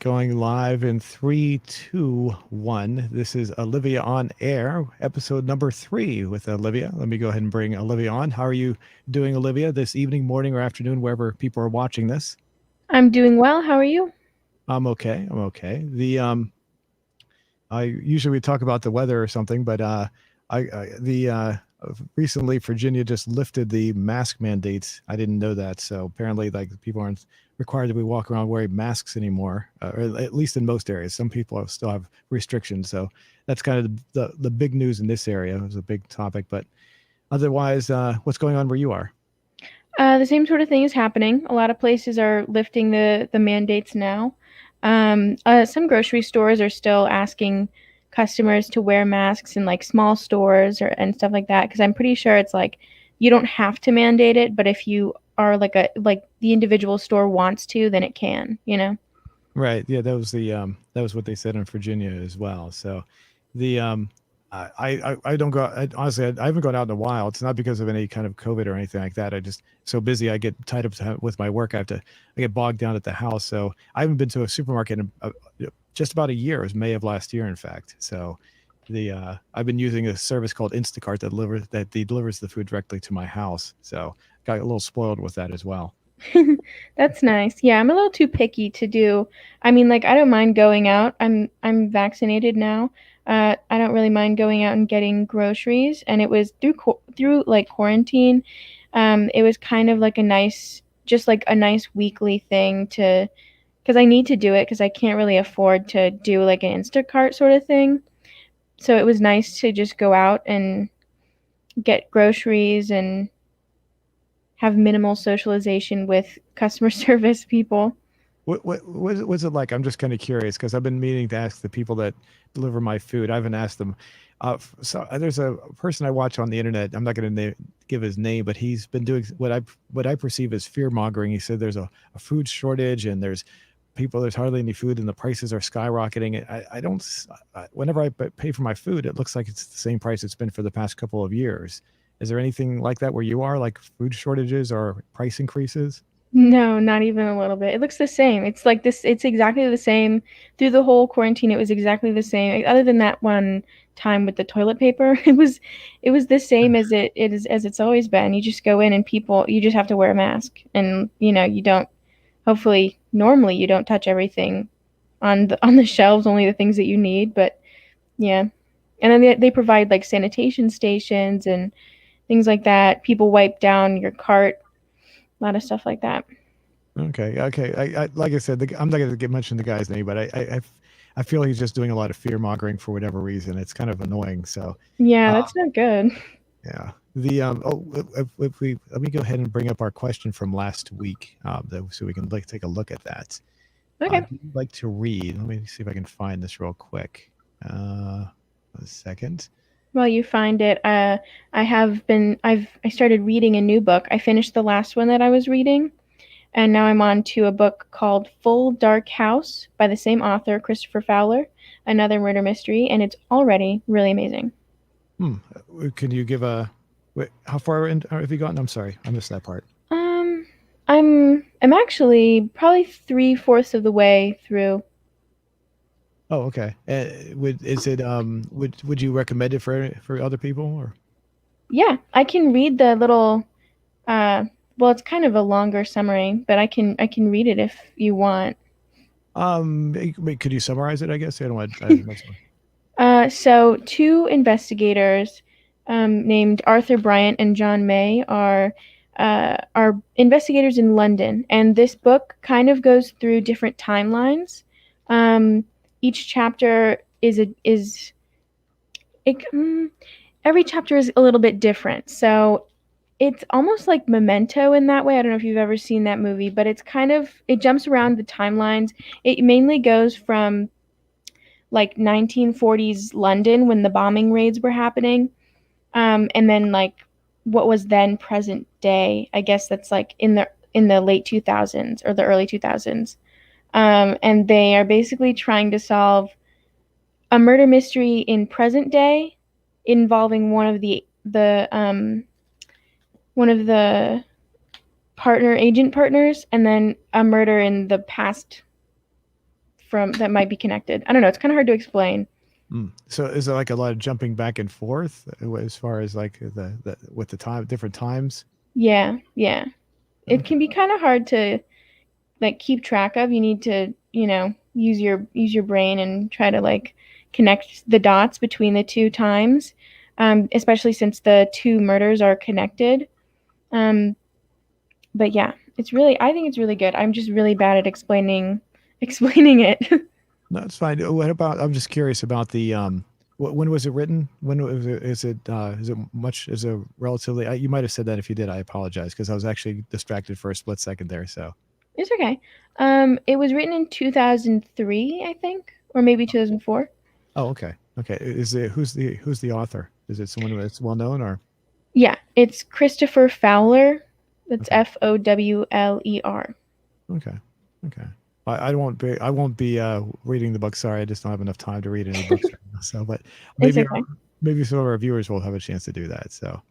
Going live in three, two, one. This is Olivia on Air, episode number 3 with Olivia. Let me go ahead and bring Olivia on. How are you doing, Olivia, this evening, morning, or afternoon, wherever people are watching this? I'm doing well. How are you? I'm okay. I'm okay. I usually we talk about the weather or something, but I the recently Virginia just lifted the mask mandates. I didn't know that, so apparently, like people aren't required to be walking around wearing masks anymore, or at least in most areas. Some people still have restrictions, so that's kind of the big news in this area. It was a big topic, but otherwise, what's going on where you are? The same sort of thing is happening. A lot of places are lifting the mandates now. Some grocery stores are still asking customers to wear masks in like small stores or and stuff like that. Because I'm pretty sure it's like you don't have to mandate it, but if you are like the individual store wants to, then it can. You know. Right. Yeah, that was what they said in Virginia as well. So the I don't go honestly I haven't gone out in a while. It's not because of any kind of COVID or anything like that. I just so busy I get tied up with my work. I get bogged down at the house. So I haven't been to a supermarket in just about a year. It was May of last year, in fact. So the I've been using a service called Instacart that delivers the food directly to my house. So got a little spoiled with that as well. That's nice. Yeah, I'm a little too picky to do. I mean, like I don't mind going out. I'm vaccinated now. I don't really mind going out and getting groceries. And it was through like quarantine. It was kind of like a nice, just like a nice weekly thing to, because I need to do it because I can't really afford to do like an Instacart sort of thing. So it was nice to just go out and get groceries and have minimal socialization with customer service people. What's it like? I'm just kind of curious because I've been meaning to ask the people that deliver my food. I haven't asked them. There's a person I watch on the internet. I'm not going to give his name, but he's been doing what I perceive as fear mongering. He said there's a food shortage and there's hardly any food and the prices are skyrocketing. I don't. Whenever I pay for my food, it looks like it's the same price it's been for the past couple of years. Is there anything like that where you are, like food shortages or price increases? No, not even a little bit. It looks the same. It's like this, it's exactly the same. Through the whole quarantine, it was exactly the same. Other than that one time with the toilet paper, it was the same as it is as it's always been. You just go in and people you just have to wear a mask and you don't hopefully normally you don't touch everything on the shelves, only the things that you need, but yeah. And then they provide like sanitation stations and things like that. People wipe down your cart, a lot of stuff like that. Okay, okay. I like I said, I'm not going to get mention the guy's name, but I feel he's just doing a lot of fear mongering for whatever reason. It's kind of annoying. So, Yeah, uh, that's not good. yeah. The if we let me go ahead and bring up our question from last week, so we can take a look at that. Okay. Do you like to read? Let me see if I can find this real quick. A second. While you find it, I started reading a new book. I finished the last one that I was reading, and now I'm on to a book called Full Dark House by the same author, Christopher Fowler, another murder mystery, and it's already really amazing. Hmm. Can you give a wait, how far in have you gotten? I'm sorry, I missed that part. Um, I'm actually probably 3/4 of the way through. Oh, okay. Would you recommend it for other people or? Yeah, I can read the little. Uh, well, it's kind of a longer summary, but I can read it if you want. Wait, could you summarize it? I guess I don't want. So two investigators named Arthur Bryant and John May are investigators in London, and this book kind of goes through different timelines. Um, each chapter is it, every chapter is a little bit different. So it's almost like Memento in that way. I don't know if you've ever seen that movie, but it jumps around the timelines. It mainly goes from like 1940s London when the bombing raids were happening, and then like what was then present day. I guess that's like in the late 2000s or the early 2000s, and they are basically trying to solve a murder mystery in present day involving one of the agent partners, and then a murder in the past from that might be connected. I don't know. It's kind of hard to explain. So is there like a lot of jumping back and forth as far as like the with the time different times? Yeah, yeah. It Okay. can be kind of hard to like keep track of. You need to, use your brain and try to like connect the dots between the two times, especially since the two murders are connected. Um, but yeah, I think it's really good. I'm just really bad at explaining explaining it. No, it's fine. What about? I'm just curious about the when was it written? When was it? Is it much? Is it relatively? You might have said that. If you did, I apologize because I was actually distracted for a split second there. So. It's okay. It was written in 2003, I think, or maybe 2004. Oh, okay. Okay. Is it who's the author? Is it someone that's well known or? Yeah, it's Christopher Fowler. That's Okay. Fowler. Okay. Okay. I won't be reading the book. Sorry, I just don't have enough time to read any books right now. So, but It's maybe okay. maybe some of our viewers will have a chance to do that. So,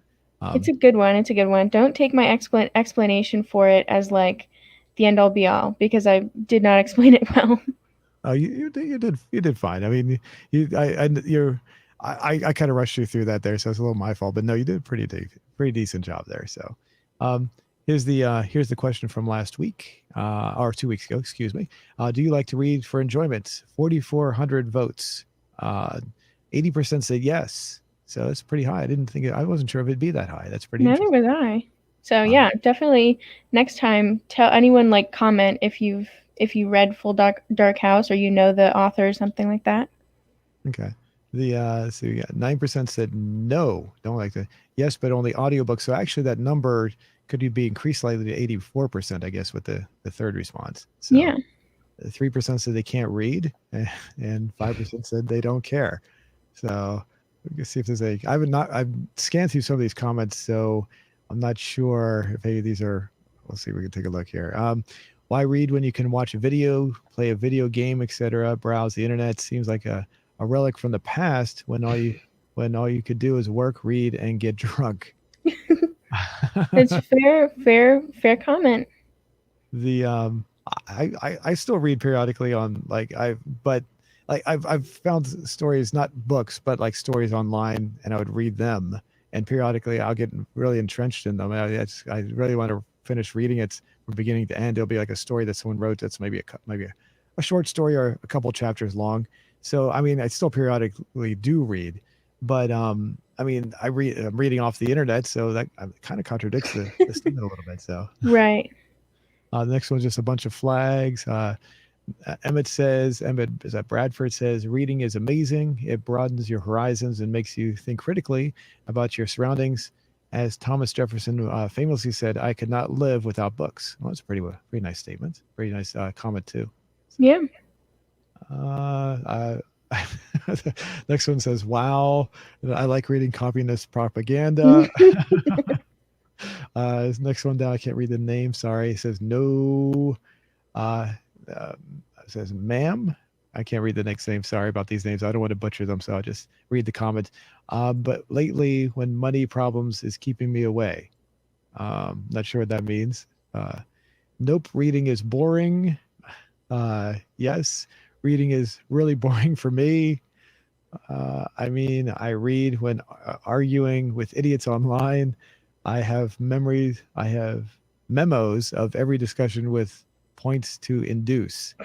It's um, a good one. It's a good one. Don't take my explanation for it as like the end all be all because I did not explain it well. you did fine. I mean, I kind of rushed you through that there, so it's a little my fault. But no, you did a pretty decent job there. So, um, here's the question from last week, or 2 weeks ago, excuse me. Do you like to read for enjoyment? 4,400 votes. 80% said yes. So that's pretty high. I wasn't sure if it'd be that high. That's pretty Neither interesting. was I. So Uh, yeah, definitely next time tell anyone like comment if you read Full Dark House or you know the author or something like that. Okay. So yeah, 9% said no, don't like that. Yes, but only audiobooks. So actually that number could be increased slightly to 84%, I guess, with the third response. So Yeah. 3% said they can't read, and 5% said they don't care. So we can see if there's I've scanned through some of these comments, so I'm not sure if any of these are. We'll see. We can take a look here. Why read when you can watch a video, play a video game, etc., browse the internet? Seems like a relic from the past when all you could do is work, read, and get drunk. It's fair comment. The I still read periodically on but like I've found stories, not books, but like stories online, and I would read them, and periodically I'll get really entrenched in them. I really want to finish reading it from beginning to end. It'll be like a story that someone wrote that's maybe a short story or a couple chapters long. So I mean, I still periodically do read, but I mean, I'm reading off the internet, so that kind of contradicts the statement a little bit. So Right. the next one's just a bunch of flags. Emmett is that Bradford says, reading is amazing. It broadens your horizons and makes you think critically about your surroundings. As Thomas Jefferson famously said, I could not live without books. Well, that's a pretty nice statement. Pretty nice comment, too. Yeah. Uh, next one says, wow, I like reading communist propaganda. Next one down, I can't read the name. Sorry. It says no. Uh, it says ma'am. I can't read the next name. Sorry about these names. I don't want to butcher them, so I'll just read the comments. But lately, when money problems is keeping me away, not sure what that means. Nope. Reading is boring. Yes, reading is really boring for me. I mean, I read when arguing with idiots online. I have memos of every discussion with points to induce.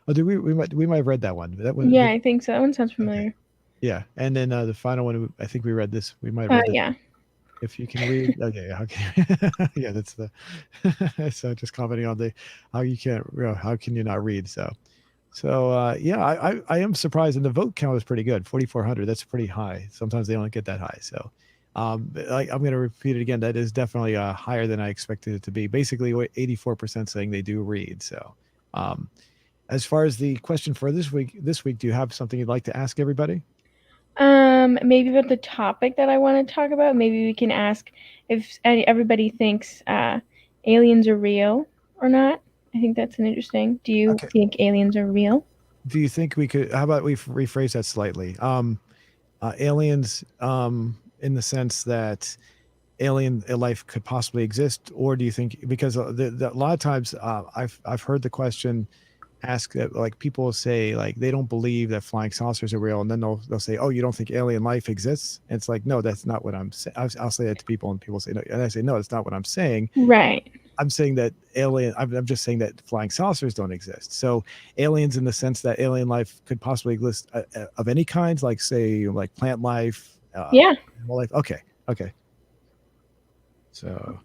Oh, did we might have read that one. That one, Yeah, I think so. That one sounds okay. familiar. Yeah. And then the final one, I think we read this. We might have read this. Yeah. If you can read, okay, yeah, okay. Yeah, that's the, so just commenting on the, how you can't, how can you not read? So yeah, I am surprised, and the vote count is pretty good. 4,400. That's pretty high. Sometimes they don't get that high. So, I'm going to repeat it again. That is definitely higher than I expected it to be. Basically, 84% saying they do read. So, um, as far as the question for this week, do you have something you'd like to ask everybody? Maybe about the topic that I want to talk about. Maybe we can ask if everybody thinks aliens are real or not. I think that's an interesting. Do you Okay. think aliens are real? Do you think we could? How about we rephrase that slightly? Aliens, in the sense that alien life could possibly exist, or do you think because a lot of times I've heard the question, ask that, like people will say like they don't believe that flying saucers are real, and then they'll say, oh, you don't think alien life exists? And it's like, no, that's not what I'm saying. I'll say that to people, and people say no, and I say no, that's not what I'm saying. Right. I'm saying that I'm just saying that flying saucers don't exist. So aliens, in the sense that alien life could possibly exist of any kinds, like say like plant life, Yeah. animal life. Okay. So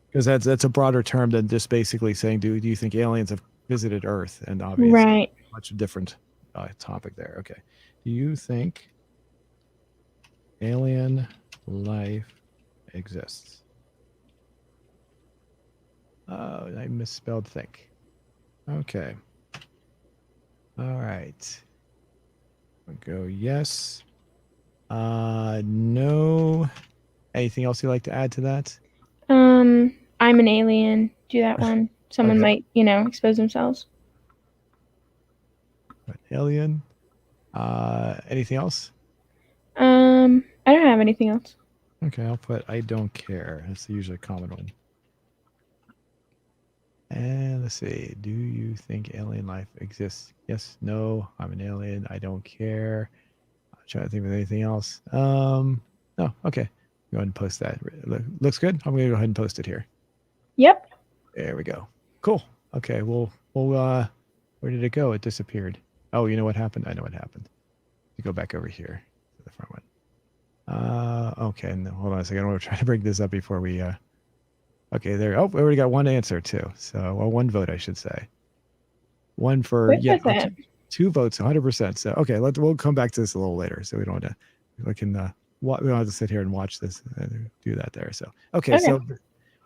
because that's a broader term than just basically saying, do you think aliens have visited Earth? And obviously, Right. much different topic there. Okay, do you think alien life exists? I misspelled think. Okay. All right. I'll go yes. No. Anything else you'd like to add to that? I'm an alien. Do that one. Someone Okay. might, expose themselves. Alien. Anything else? I don't have anything else. Okay, I'll put I don't care. That's usually a common one. And let's see. Do you think alien life exists? Yes, no, I'm an alien. I don't care. I'm trying to think of anything else. No, okay. Go ahead and post that. Looks good. I'm gonna go ahead and post it here. Yep. There we go. Cool. Okay, well where did it go? It disappeared. Oh, you know what happened? I know what happened. You go back over here to the front one. Okay, no, hold on a second. I'm trying to break this up before we okay, there. Oh, we already got one answer too. So, well, one vote, I should say. One for two votes, 100%. So, okay, we'll come back to this a little later. So we don't want to. We don't have to sit here and watch this and do that there. So, okay. So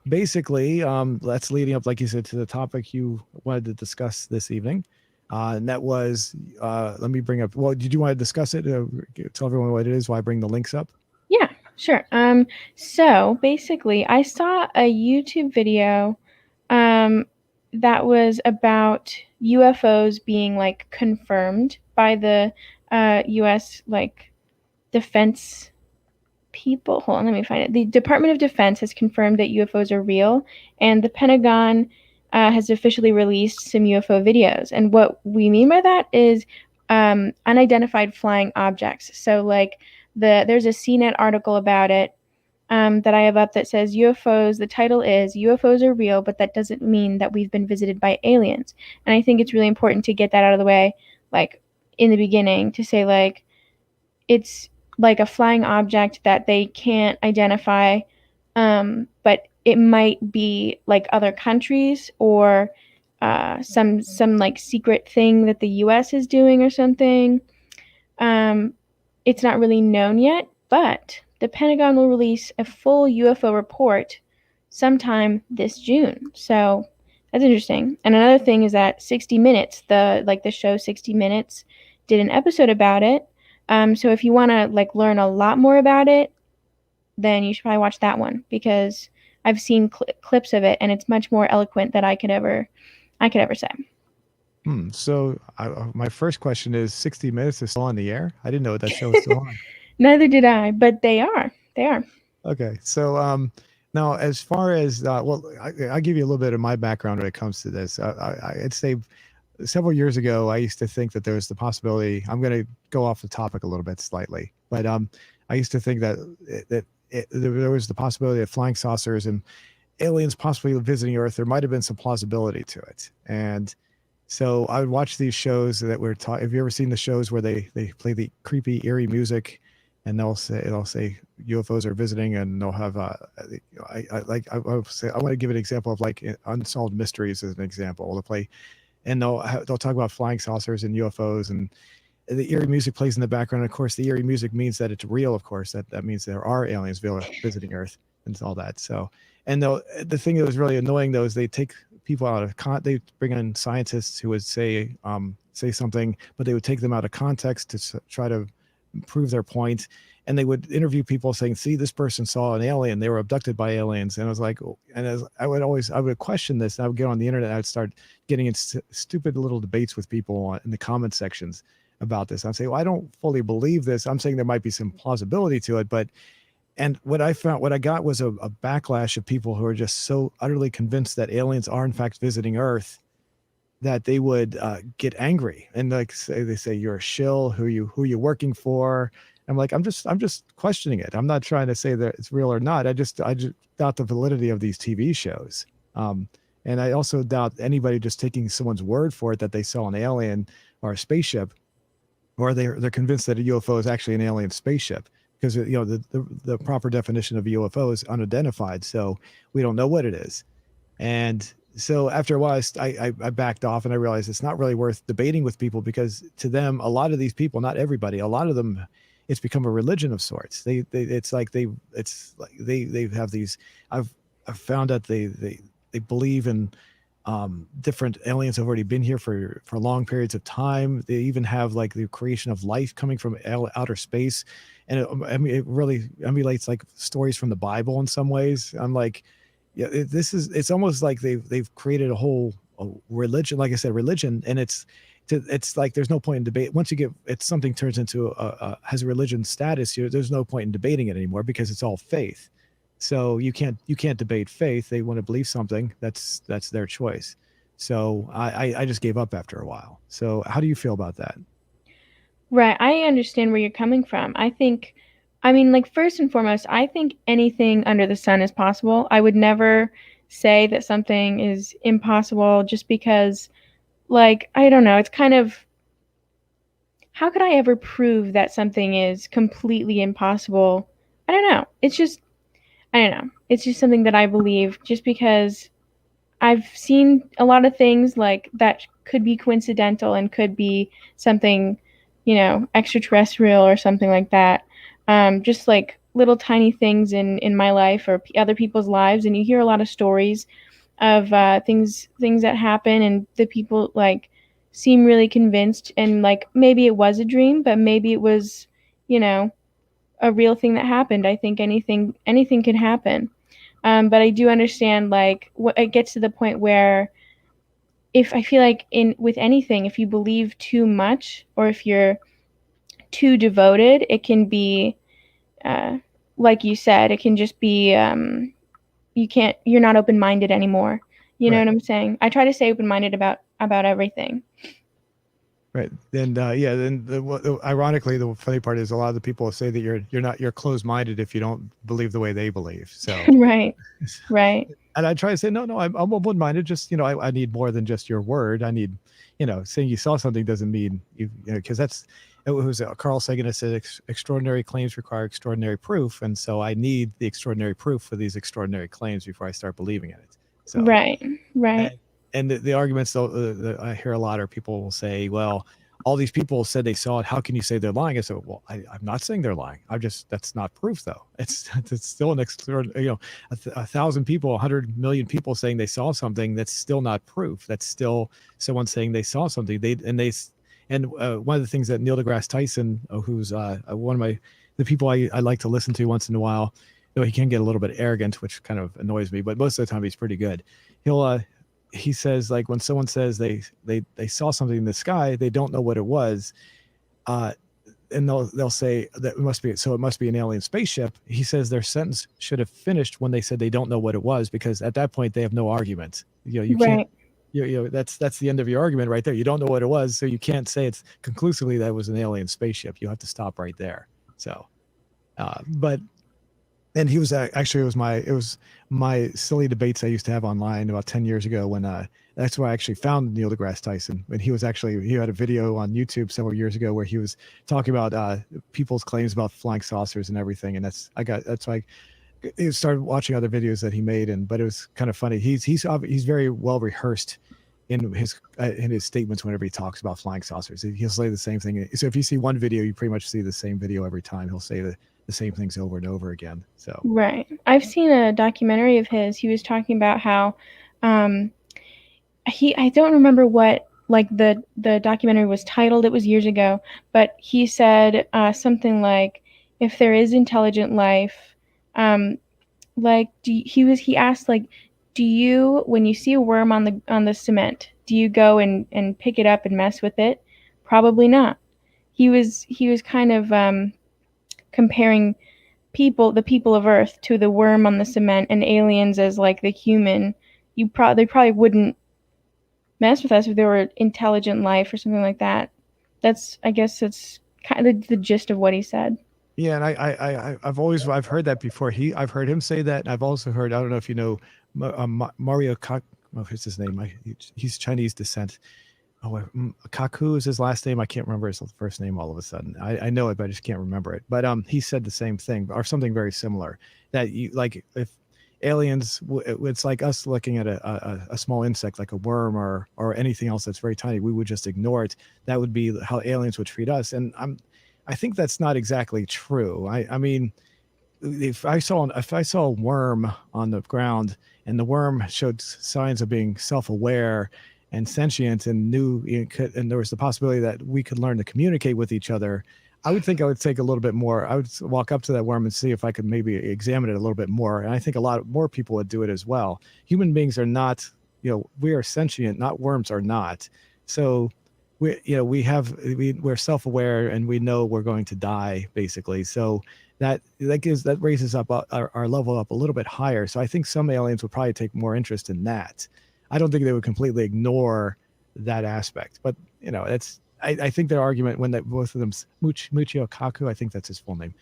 basically, that's leading up, like you said, to the topic you wanted to discuss this evening, and that was. Let me bring up. Well, did you want to discuss it? Tell everyone what it is. Why bring the links up? Yeah, sure. So basically, I saw a YouTube video, that was about UFOs being like confirmed by the U.S. like defense people. Hold on, let me find it. The Department of Defense has confirmed that UFOs are real, and the Pentagon has officially released some UFO videos. And what we mean by that is unidentified flying objects. So, like there's a CNET article about it that I have up that says UFOs. The title is UFOs are real, but that doesn't mean that we've been visited by aliens. And I think it's really important to get that out of the way, like in the beginning, to say like it's like a flying object that they can't identify, but it might be like other countries or some like secret thing that the U.S. is doing or something. It's not really known yet, but the Pentagon will release a full UFO report sometime this June. So that's interesting. And another thing is that 60 Minutes, the show 60 Minutes, did an episode about it. So if you want to like learn a lot more about it, then you should probably watch that one, because I've seen clips of it and it's much more eloquent than I could ever say. So my first question is 60 Minutes is still on the air? I didn't know that show was still on. Neither did I, but they are. They are. Okay. So now as far as, well, I'll give you a little bit of my background when it comes to this. I'd say several years ago, I used to think that there was the possibility, I'm going to go off the topic a little bit slightly, but I used to think that there was the possibility of flying saucers and aliens possibly visiting Earth. There might have been some plausibility to it. And so I would watch these shows that were taught. Have you ever sing the shows where they play the creepy, eerie music, and they'll say UFOs are visiting, and they'll have I want to give an example of like Unsolved Mysteries as an example. They'll play, and they'll talk about flying saucers and UFOs, and the eerie music plays in the background. Of course, the eerie music means that it's real. Of course, that means there are aliens visiting Earth and all that. So, and the thing that was really annoying though is they take people out of they bring in scientists who would say something, but they would take them out of context to try to prove their point. And they would interview people saying, see, this person saw an alien, they were abducted by aliens. And I was like, and as I would question this, and I would get on the internet, and I'd start getting in stupid little debates with people in the comment sections about this. I'd say, well, I don't fully believe this. I'm saying there might be some plausibility to it, and what I got was a backlash of people who are just so utterly convinced that aliens are in fact visiting Earth, that they would get angry and like they say you're a shill, who you working for. I'm like, I'm just questioning it. I'm not trying to say that it's real or not. I just doubt the validity of these TV shows. um, and I also doubt anybody just taking someone's word for it that they saw an alien or a spaceship, or they're convinced that a UFO is actually an alien spaceship, because the proper definition of a UFO is unidentified, so we don't know what it is. And so after a while, I backed off, and I realized it's not really worth debating with people, because to them, a lot of these people, not everybody, a lot of them, it's become a religion of sorts. They have these. I've I've found that they believe in different aliens have already been here for long periods of time. They even have like the creation of life coming from outer space, and I mean, it really emulates like stories from the Bible in some ways. I'm like, yeah, it's almost like they've created a religion, like I said, religion, and it's like there's no point in debate. Once you get it's something turns into has a religion status, there's no point in debating it anymore, because it's all faith. So you can't debate faith. They want to believe something, that's their choice. So I just gave up after a while. So how do you feel about that? Right. I understand where you're coming from. I mean, like, first and foremost, I think anything under the sun is possible. I would never say that something is impossible just because, like, I don't know, it's kind of, how could I ever prove that something is completely impossible? I don't know. I don't know. It's just something that I believe just because I've seen a lot of things like that could be coincidental and could be something, extraterrestrial or something like that. Just like little tiny things in my life or other people's lives, and you hear a lot of stories of things that happen, and the people like seem really convinced, and like maybe it was a dream, but maybe it was, you know, a real thing that happened. I think anything could happen. But I do understand, like, it gets to the point where, if I feel like in with anything, if you believe too much or if you're too devoted, it can be, uh, like you said, it can just be, you're not open minded anymore. You know Right. what I'm saying? I try to stay open minded about everything. Right. And yeah, then ironically, the funny part is a lot of the people say that you're closed minded if you don't believe the way they believe. So, Right. Right. and I try to say, no, I'm open minded. Just I need more than just your word. I need, saying you saw something doesn't mean because that's it was Carl Sagan that said extraordinary claims require extraordinary proof, and so I need the extraordinary proof for these extraordinary claims before I start believing in it. So, Right. Right. and the arguments though that I hear a lot are people will say, well, all these people said they saw it. How can you say they're lying? I said, well, I'm not saying they're lying. I'm just that's not proof though. It's still an extraordinary, a thousand people, 100 million people saying they saw something. That's still not proof. That's still someone saying they saw something. One of the things that Neil deGrasse Tyson, who's one of the people I like to listen to once in a while, he can get a little bit arrogant, which kind of annoys me, but most of the time he's pretty good. He'll he says, like, when someone says they saw something in the sky, they don't know what it was, uh and they'll say that it must be an alien spaceship. He says their sentence should have finished when they said they don't know what it was, because at that point they have no argument. You can't, Right. that's the end of your argument right there. You don't know what it was, so you can't say it's conclusively that it was an alien spaceship. You have to stop right there. So but and he was actually it was my silly debates I used to have online about 10 years ago, when that's where I actually found Neil deGrasse Tyson. And he had a video on YouTube several years ago where he was talking about people's claims about flying saucers and everything. And that's why I started watching other videos that he made. But it was kind of funny. He's very well rehearsed in his statements whenever he talks about flying saucers. He'll say the same thing. So if you see one video, you pretty much see the same video every time. He'll say the same things over and over again. So Right. I've seen a documentary of his. He was talking about how, um, I don't remember what, like, the documentary was titled. It was years ago, but he said something like, if there is intelligent life, um, like, he asked, like, do you, when you see a worm on the cement, do you go and pick it up and mess with it? Probably not. He was kind of comparing the people of Earth, to the worm on the cement, and aliens as like the human. They probably wouldn't mess with us if they were intelligent life or something like that. I guess that's kind of the gist of what he said. Yeah, and I've heard that before. I've heard him say that. And I've also heard, I don't know if you know, Mario Kak, what's his name? He's Chinese descent. Kaku is his last name. I can't remember his first name all of a sudden. I know it, but I just can't remember it. But he said the same thing or something very similar. That you like if aliens, it's like us looking at a small insect like a worm or anything else that's very tiny. We would just ignore it. That would be how aliens would treat us. And I think that's not exactly true. I mean, if I saw a worm on the ground and the worm showed signs of being self-aware and sentient and knew and there was the possibility that we could learn to communicate with each other, I would think I would take a little bit more. I would walk up to that worm and see if I could maybe examine it a little bit more. And I think a lot more people would do it as well. Human beings are not, we are sentient, not worms are not. So we're self-aware and we know we're going to die basically. So that raises up our level up a little bit higher. So I think some aliens would probably take more interest in that. I don't think they would completely ignore that aspect, but I think their argument when both of them Muchio Kaku, I think that's his full name.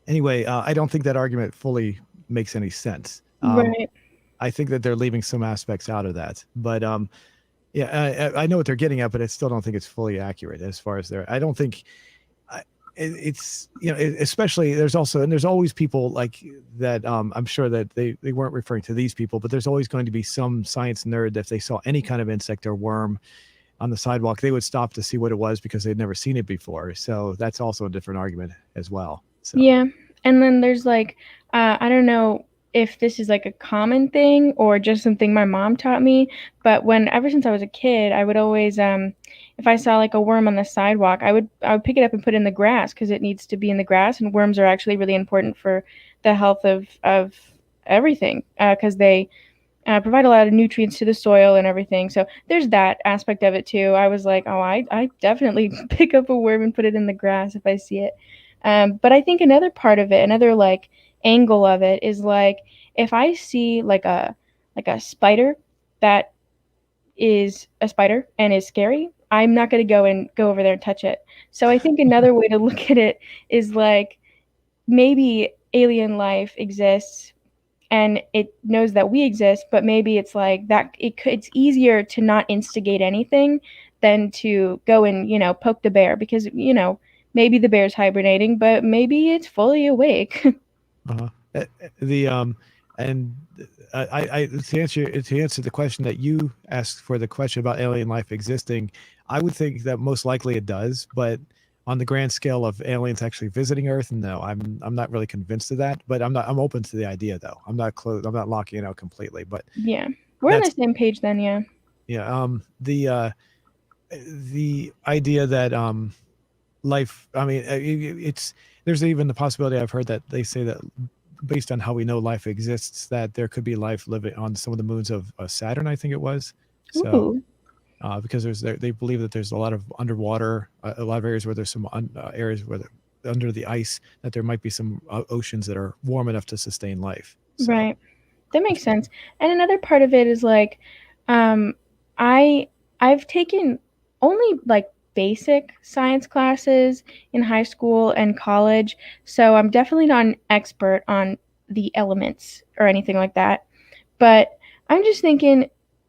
Anyway, I don't think that argument fully makes any sense. Right. I think that they're leaving some aspects out of that, but yeah, I know what they're getting at, but I still don't think it's fully accurate as far as I don't think it's especially there's always people like that. I'm sure that they weren't referring to these people, but there's always going to be some science nerd that if they saw any kind of insect or worm on the sidewalk, they would stop to see what it was because they'd never seen it before. So that's also a different argument as well. So Yeah. And then there's like, I don't know if this is like a common thing or just something my mom taught me, but ever since I was a kid, I would always, if I saw like a worm on the sidewalk, I would pick it up and put it in the grass because it needs to be in the grass. And worms are actually really important for the health of everything because they provide a lot of nutrients to the soil and everything. So there's that aspect of it too. I was like, oh, I definitely pick up a worm and put it in the grass if I see it. But I think another part of it, another like angle of it is like if I see like a spider that is a spider and is scary, I'm not going to go over there and touch it. So I think another way to look at it is like maybe alien life exists and it knows that we exist, but maybe it's like that it's easier to not instigate anything than to go and, poke the bear because, maybe the bear's hibernating, but maybe it's fully awake. uh, the and I to answer the question that you asked for the question about alien life existing, I would think that most likely it does, but on the grand scale of aliens actually visiting Earth, no, I'm not really convinced of that. But I'm open to the idea though. I'm not close. I'm not locking it out completely. But Yeah. We're on the that's same page then, yeah. yeah. The idea that life. I mean, it's there's even the possibility I've heard that they say that based on how we know life exists, that there could be life living on some of the moons of Saturn. I think it was. So Ooh. because they believe that there's a lot of underwater, a lot of areas where there's some areas where under the ice that there might be some oceans that are warm enough to sustain life. So Right. That makes sense. And another part of it is like, um, I I've taken only like basic science classes in high school and college, so I'm definitely not an expert on the elements or anything like that. But I'm just thinking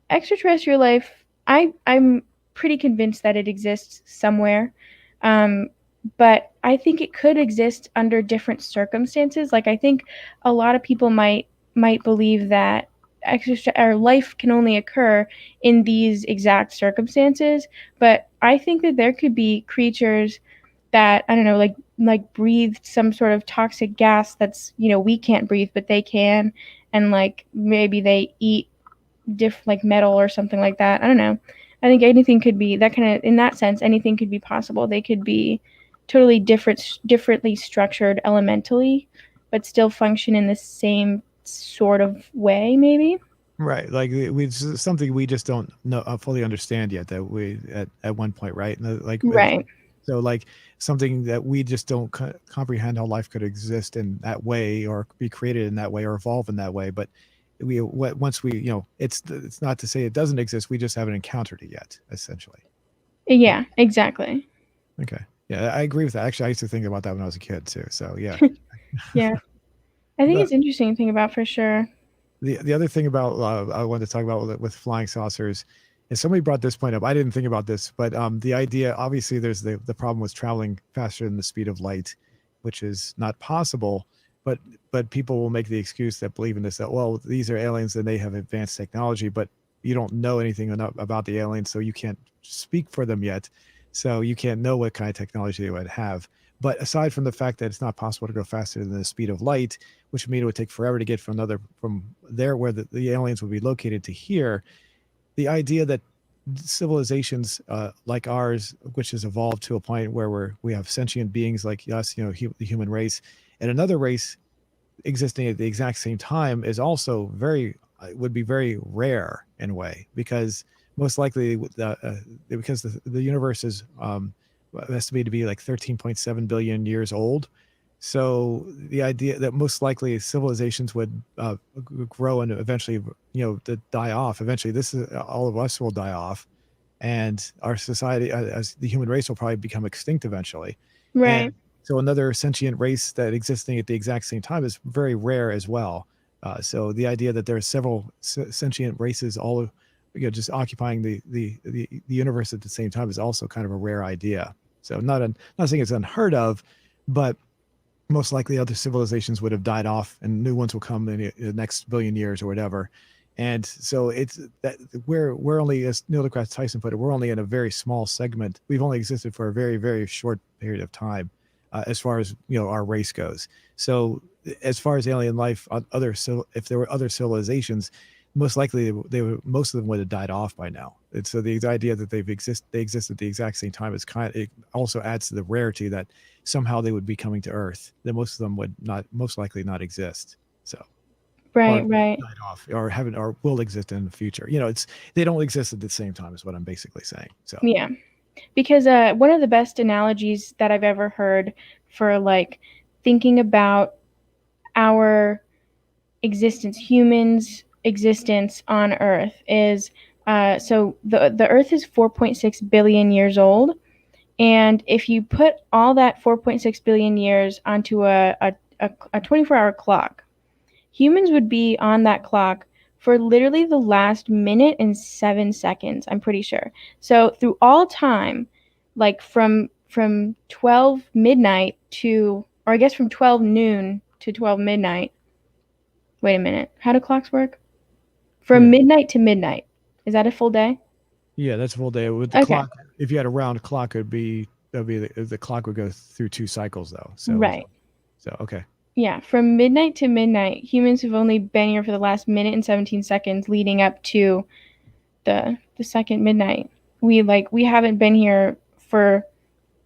extraterrestrial life, I'm pretty convinced that it exists somewhere. Um, but I think it could exist under different circumstances. Like I think a lot of people might believe that or life can only occur in these exact circumstances, but I think that there could be creatures that I don't know, like breathe some sort of toxic gas that's we can't breathe, but they can, and like maybe they eat like metal or something like that. I don't know. I think anything could be that kind of in that sense. Anything could be possible. They could be totally differently structured elementally, but still function in the same sort of way. Maybe. right, like it's something we just don't know fully understand yet. That we at one point, right? And, Right. so like something that we just don't comprehend how life could exist in that way or be created in that way or evolve in that way. But once we, it's not to say it doesn't exist. We just haven't encountered it yet, essentially. Yeah, exactly. Okay. Yeah, I agree with that. Actually, I used to think about that when I was a kid too. So yeah. Yeah, I think The, it's interesting to think about for sure. the other thing about I wanted to talk about with flying saucers is somebody brought this point up. I didn't think about this, but the idea, obviously, there's the problem with traveling faster than the speed of light, which is not possible. But people will make the excuse that believe in this, that, well, these are aliens and they have advanced technology, but you don't know anything about the aliens, so you can't speak for them yet. So you can't know what kind of technology they would have. But aside from the fact that it's not possible to go faster than the speed of light, which would mean it would take forever to get from there where the aliens would be located to here, the idea that civilizations like ours, which has evolved to a point where we have sentient beings like us, the human race, and another race existing at the exact same time, is also would be very rare in a way, because most likely because the universe is estimated to be like 13.7 billion years old. So the idea that most likely civilizations would grow and eventually, to die off. Eventually, this is all of us will die off, and our society, as the human race, will probably become extinct eventually. Right. And so another sentient race that existing at the exact same time is very rare as well. So the idea that there are several sentient races all, just occupying the universe at the same time is also kind of a rare idea. So not saying it's unheard of, but most likely other civilizations would have died off and new ones will come in the next billion years or whatever. And so it's that we're only, as Neil deGrasse Tyson put it, we're only in a very small segment. We've only existed for a very, very short period of time, as far as our race goes. So as far as alien life on if there were other civilizations, most likely most of them would have died off by now. And so the idea that they exist at the exact same time is it also adds to the rarity that somehow they would be coming to Earth. That most of them would not, most likely not exist. So, or Right. Right. died off, or haven't, or will exist in the future. They don't exist at the same time, is what I'm basically saying. So Yeah. Because one of the best analogies that I've ever heard for like thinking about our existence, humans' existence on Earth, is so the Earth is 4.6 billion years old, and if you put all that 4.6 billion years onto a 24-hour clock, humans would be on that clock for literally the last minute and 7 seconds, I'm pretty sure. So through all time, like from 12 midnight to, or I guess from 12 noon to 12 midnight. Wait a minute. How do clocks work? From yeah, midnight to midnight. Is that a full day? yeah, that's a full day with the Okay. clock. If you had a round clock, that'd be the clock would go through 2 cycles though. Right. So okay. Yeah, from midnight to midnight, humans have only been here for the last minute and 17 seconds leading up to the second midnight. We haven't been here for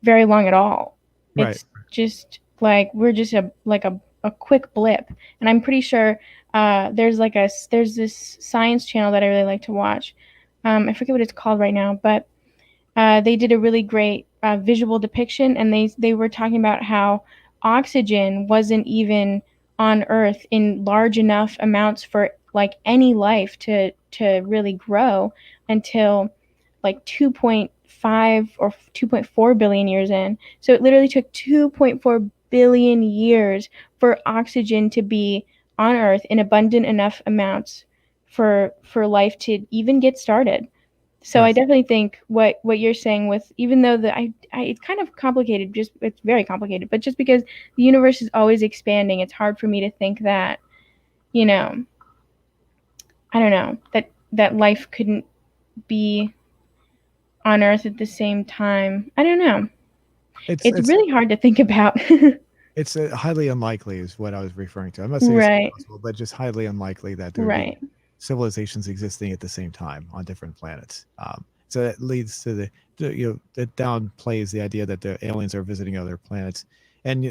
very long at all. Right. It's just like we're just a quick blip. And I'm pretty sure there's this science channel that I really like to watch. I forget what it's called right now, but they did a really great visual depiction, and they were talking about how oxygen wasn't even on Earth in large enough amounts for like any life to really grow until like 2.5 or 2.4 billion years in. So it literally took 2.4 billion years for oxygen to be on Earth in abundant enough amounts for life to even get started. So I Right. definitely think what you're saying, with even though it's kind of complicated, just it's very complicated, but just because the universe is always expanding, it's hard for me to think that, you know, I don't know, that life couldn't be on Earth at the same time. I don't know. It's It's it's really hard to think about. it's highly unlikely is what I was referring to. I'm not saying it's Right. impossible, but just highly unlikely that there would be Right. civilizations existing at the same time on different planets. So that leads to it downplays the idea that the aliens are visiting other planets. And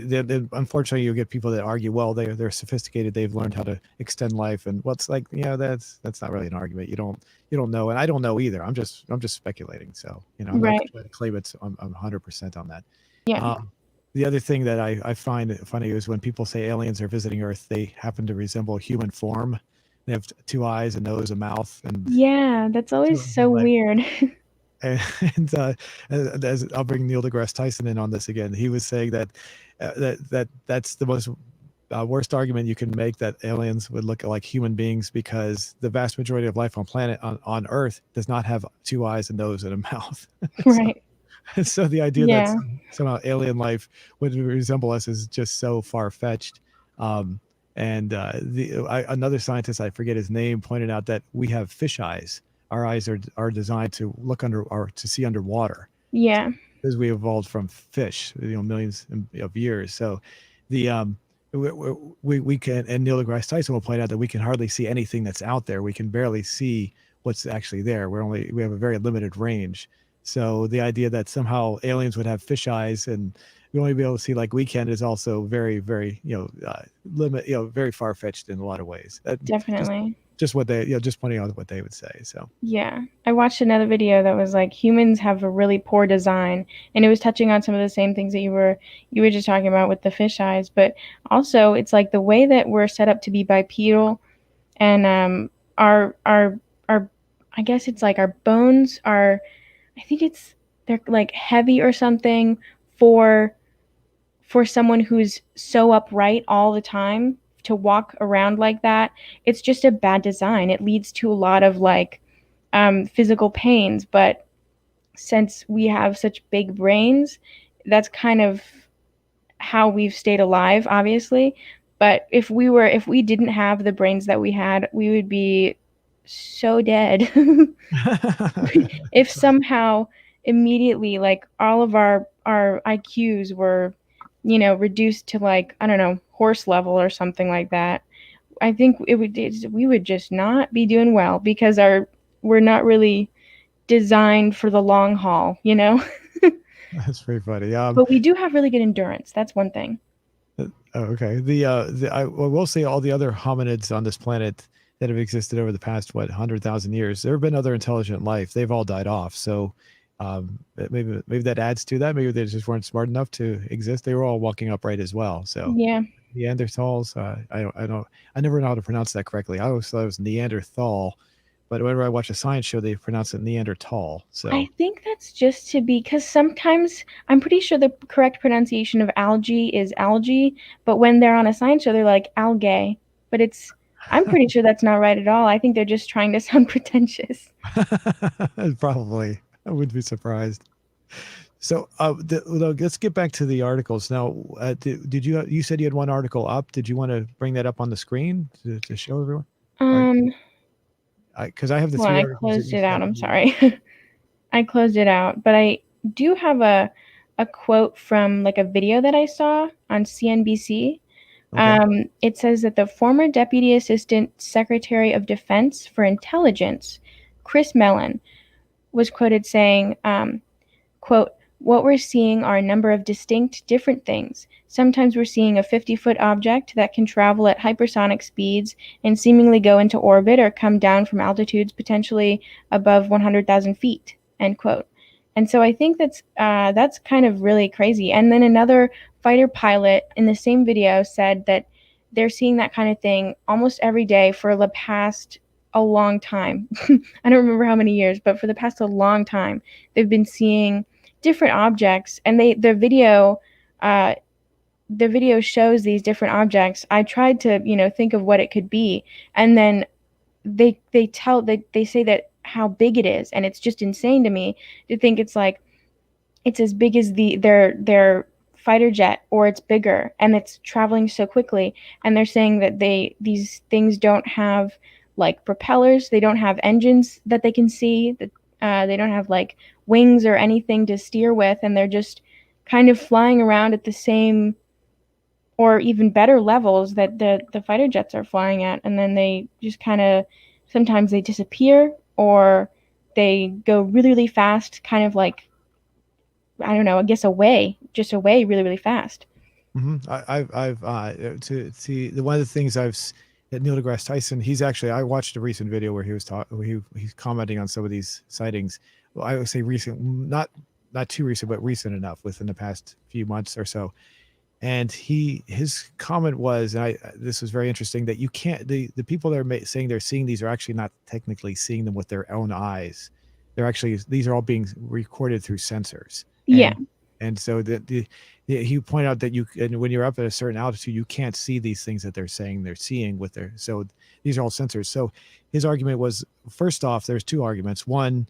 unfortunately, you get people that argue, well, they're sophisticated, they've learned how to extend life, and what's like, that's not really an argument. You don't know, and I don't know either. I'm just speculating. So I'm not Right. trying to claim I'm 100% on that. Yeah. Um, the other thing that I find funny is when people say aliens are visiting Earth, they happen to resemble human form, They have two eyes, a nose, a mouth, and Yeah, that's always so like weird. and, as I'll bring Neil deGrasse Tyson in on this again. He was saying that that's the most worst argument you can make, that aliens would look like human beings, because the vast majority of life on Earth does not have two eyes, a nose, and a mouth. so, Right. so the idea that Yeah. somehow alien life would resemble us is just so far fetched. Um, and another scientist, I forget his name, pointed out that we have fish eyes. Our eyes are designed to look under, or to see underwater, Yeah. because we evolved from fish, millions of years. So the we can, and Neil deGrasse Tyson will point out that we can hardly see anything that's out there. We can barely see what's actually there. We have a very limited range. So the idea that somehow aliens would have fish eyes and we only be able to see like we can is also very, very, very far fetched in a lot of ways. Just Definitely. just what they, just pointing out what they would say. So Yeah. I watched another video that was like humans have a really poor design, and it was touching on some of the same things that you were just talking about with the fish eyes, but also it's like the way that we're set up to be bipedal, and our I guess it's like our bones are, I think it's, they're like heavy or something for someone who's so upright all the time to walk around like that. It's just a bad design. It leads to a lot of like physical pains. But since we have such big brains, that's kind of how we've stayed alive, obviously. But if we didn't have the brains that we had, we would be so dead. If somehow immediately like all of our IQs were, reduced to like, I don't know, horse level or something like that, I think we would just not be doing well, because our we're not really designed for the long haul. that's pretty funny. But we do have really good endurance. That's one thing. Oh, okay. I will say all the other hominids on this planet that have existed over the past 100,000 years, there have been other intelligent life. They've all died off. So maybe that adds to that. Maybe they just weren't smart enough to exist. They were all walking upright as well. So Yeah. Neanderthals, I never know how to pronounce that correctly. I always thought it was Neanderthal, but whenever I watch a science show, they pronounce it Neanderthal. I So think that's just to be, because sometimes I'm pretty sure the correct pronunciation of algae is algae, but when they're on a science show, they're like algae. But I'm pretty sure that's not right at all. I think they're just trying to sound pretentious. probably, I wouldn't be surprised. So let's get back to the articles now. Did you said you had one article up? Did you want to bring that up on the screen to show everyone? Or Um, because I have the well, three I articles that closed you it out. sent I'm me. sorry. I closed it out, but I do have a quote from like a video that I saw on CNBC. Okay. It says that the former Deputy Assistant Secretary of Defense for Intelligence, Chris Mellon, was quoted saying, quote, "What we're seeing are a number of distinct different things. Sometimes we're seeing a 50-foot object that can travel at hypersonic speeds and seemingly go into orbit or come down from altitudes potentially above 100,000 feet," end quote. And so I think that's kind of really crazy. And then another fighter pilot in the same video said that they're seeing that kind of thing almost every day for the past a long time. I don't remember how many years, but for the past a long time, they've been seeing different objects, and uh, the video shows these different objects. I tried to think of what it could be, and then they say that how big it is, and it's just insane to me to think it's as big as their fighter jet, or it's bigger, and it's traveling so quickly. And they're saying that these things don't have like propellers, they don't have engines that they can see, that they don't have like wings or anything to steer with, and they're just kind of flying around at the same or even better levels that the fighter jets are flying at. And then they just kind of, sometimes they disappear, or they go really really fast, kind of like, I don't know, I guess away really, really fast. I've to see the one of the things that Neil deGrasse Tyson. He's actually, I watched a recent video where he was talking. He's commenting on some of these sightings. Well, I would say recent, not too recent, but recent enough within the past few months or so. And his comment was, and this was very interesting, that you can't, the people that are saying they're seeing these are actually not technically seeing them with their own eyes. They're actually, these are all being recorded through sensors. Yeah. And so he pointed out that and when you're up at a certain altitude, you can't see these things that they're saying they're seeing with their, so these are all sensors. So his argument was, first off, there's two arguments. One,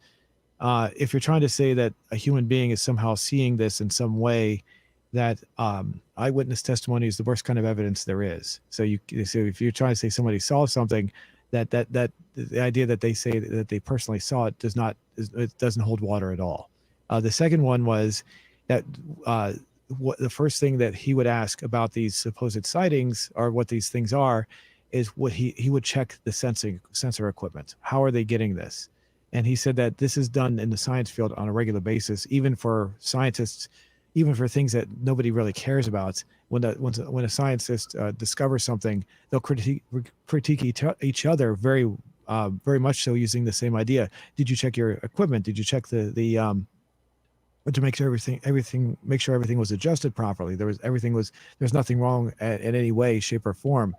if you're trying to say that a human being is somehow seeing this in some way, that eyewitness testimony is the worst kind of evidence there is. So if you're trying to say somebody saw something, that the idea that they say that they personally saw it it doesn't hold water at all. The second one was that what the first thing that he would ask about these supposed sightings, or what these things are, is what he would check the sensor equipment. How are they getting this? And he said that this is done in the science field on a regular basis, even for scientists, even for things that nobody really cares about. When a scientist discovers something, they'll critique each other very much so, using the same idea. Did you check your equipment? Did you check the to make sure everything was adjusted properly? There's nothing wrong in any way, shape, or form.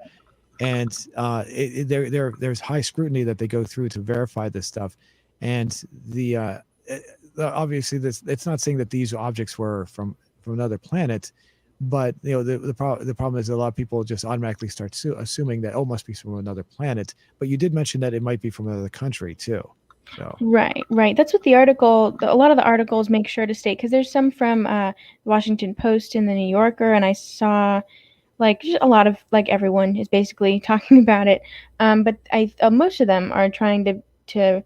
And there's high scrutiny that they go through to verify this stuff. And obviously, it's not saying that these objects were from another planet, but the problem is that a lot of people just automatically start assuming that, oh, must be from another planet. But you did mention that it might be from another country too. So. Right. That's what a lot of the articles make sure to state, because there's some from Washington Post and the New Yorker, and I saw like just a lot of, like, everyone is basically talking about it. But most of them are trying to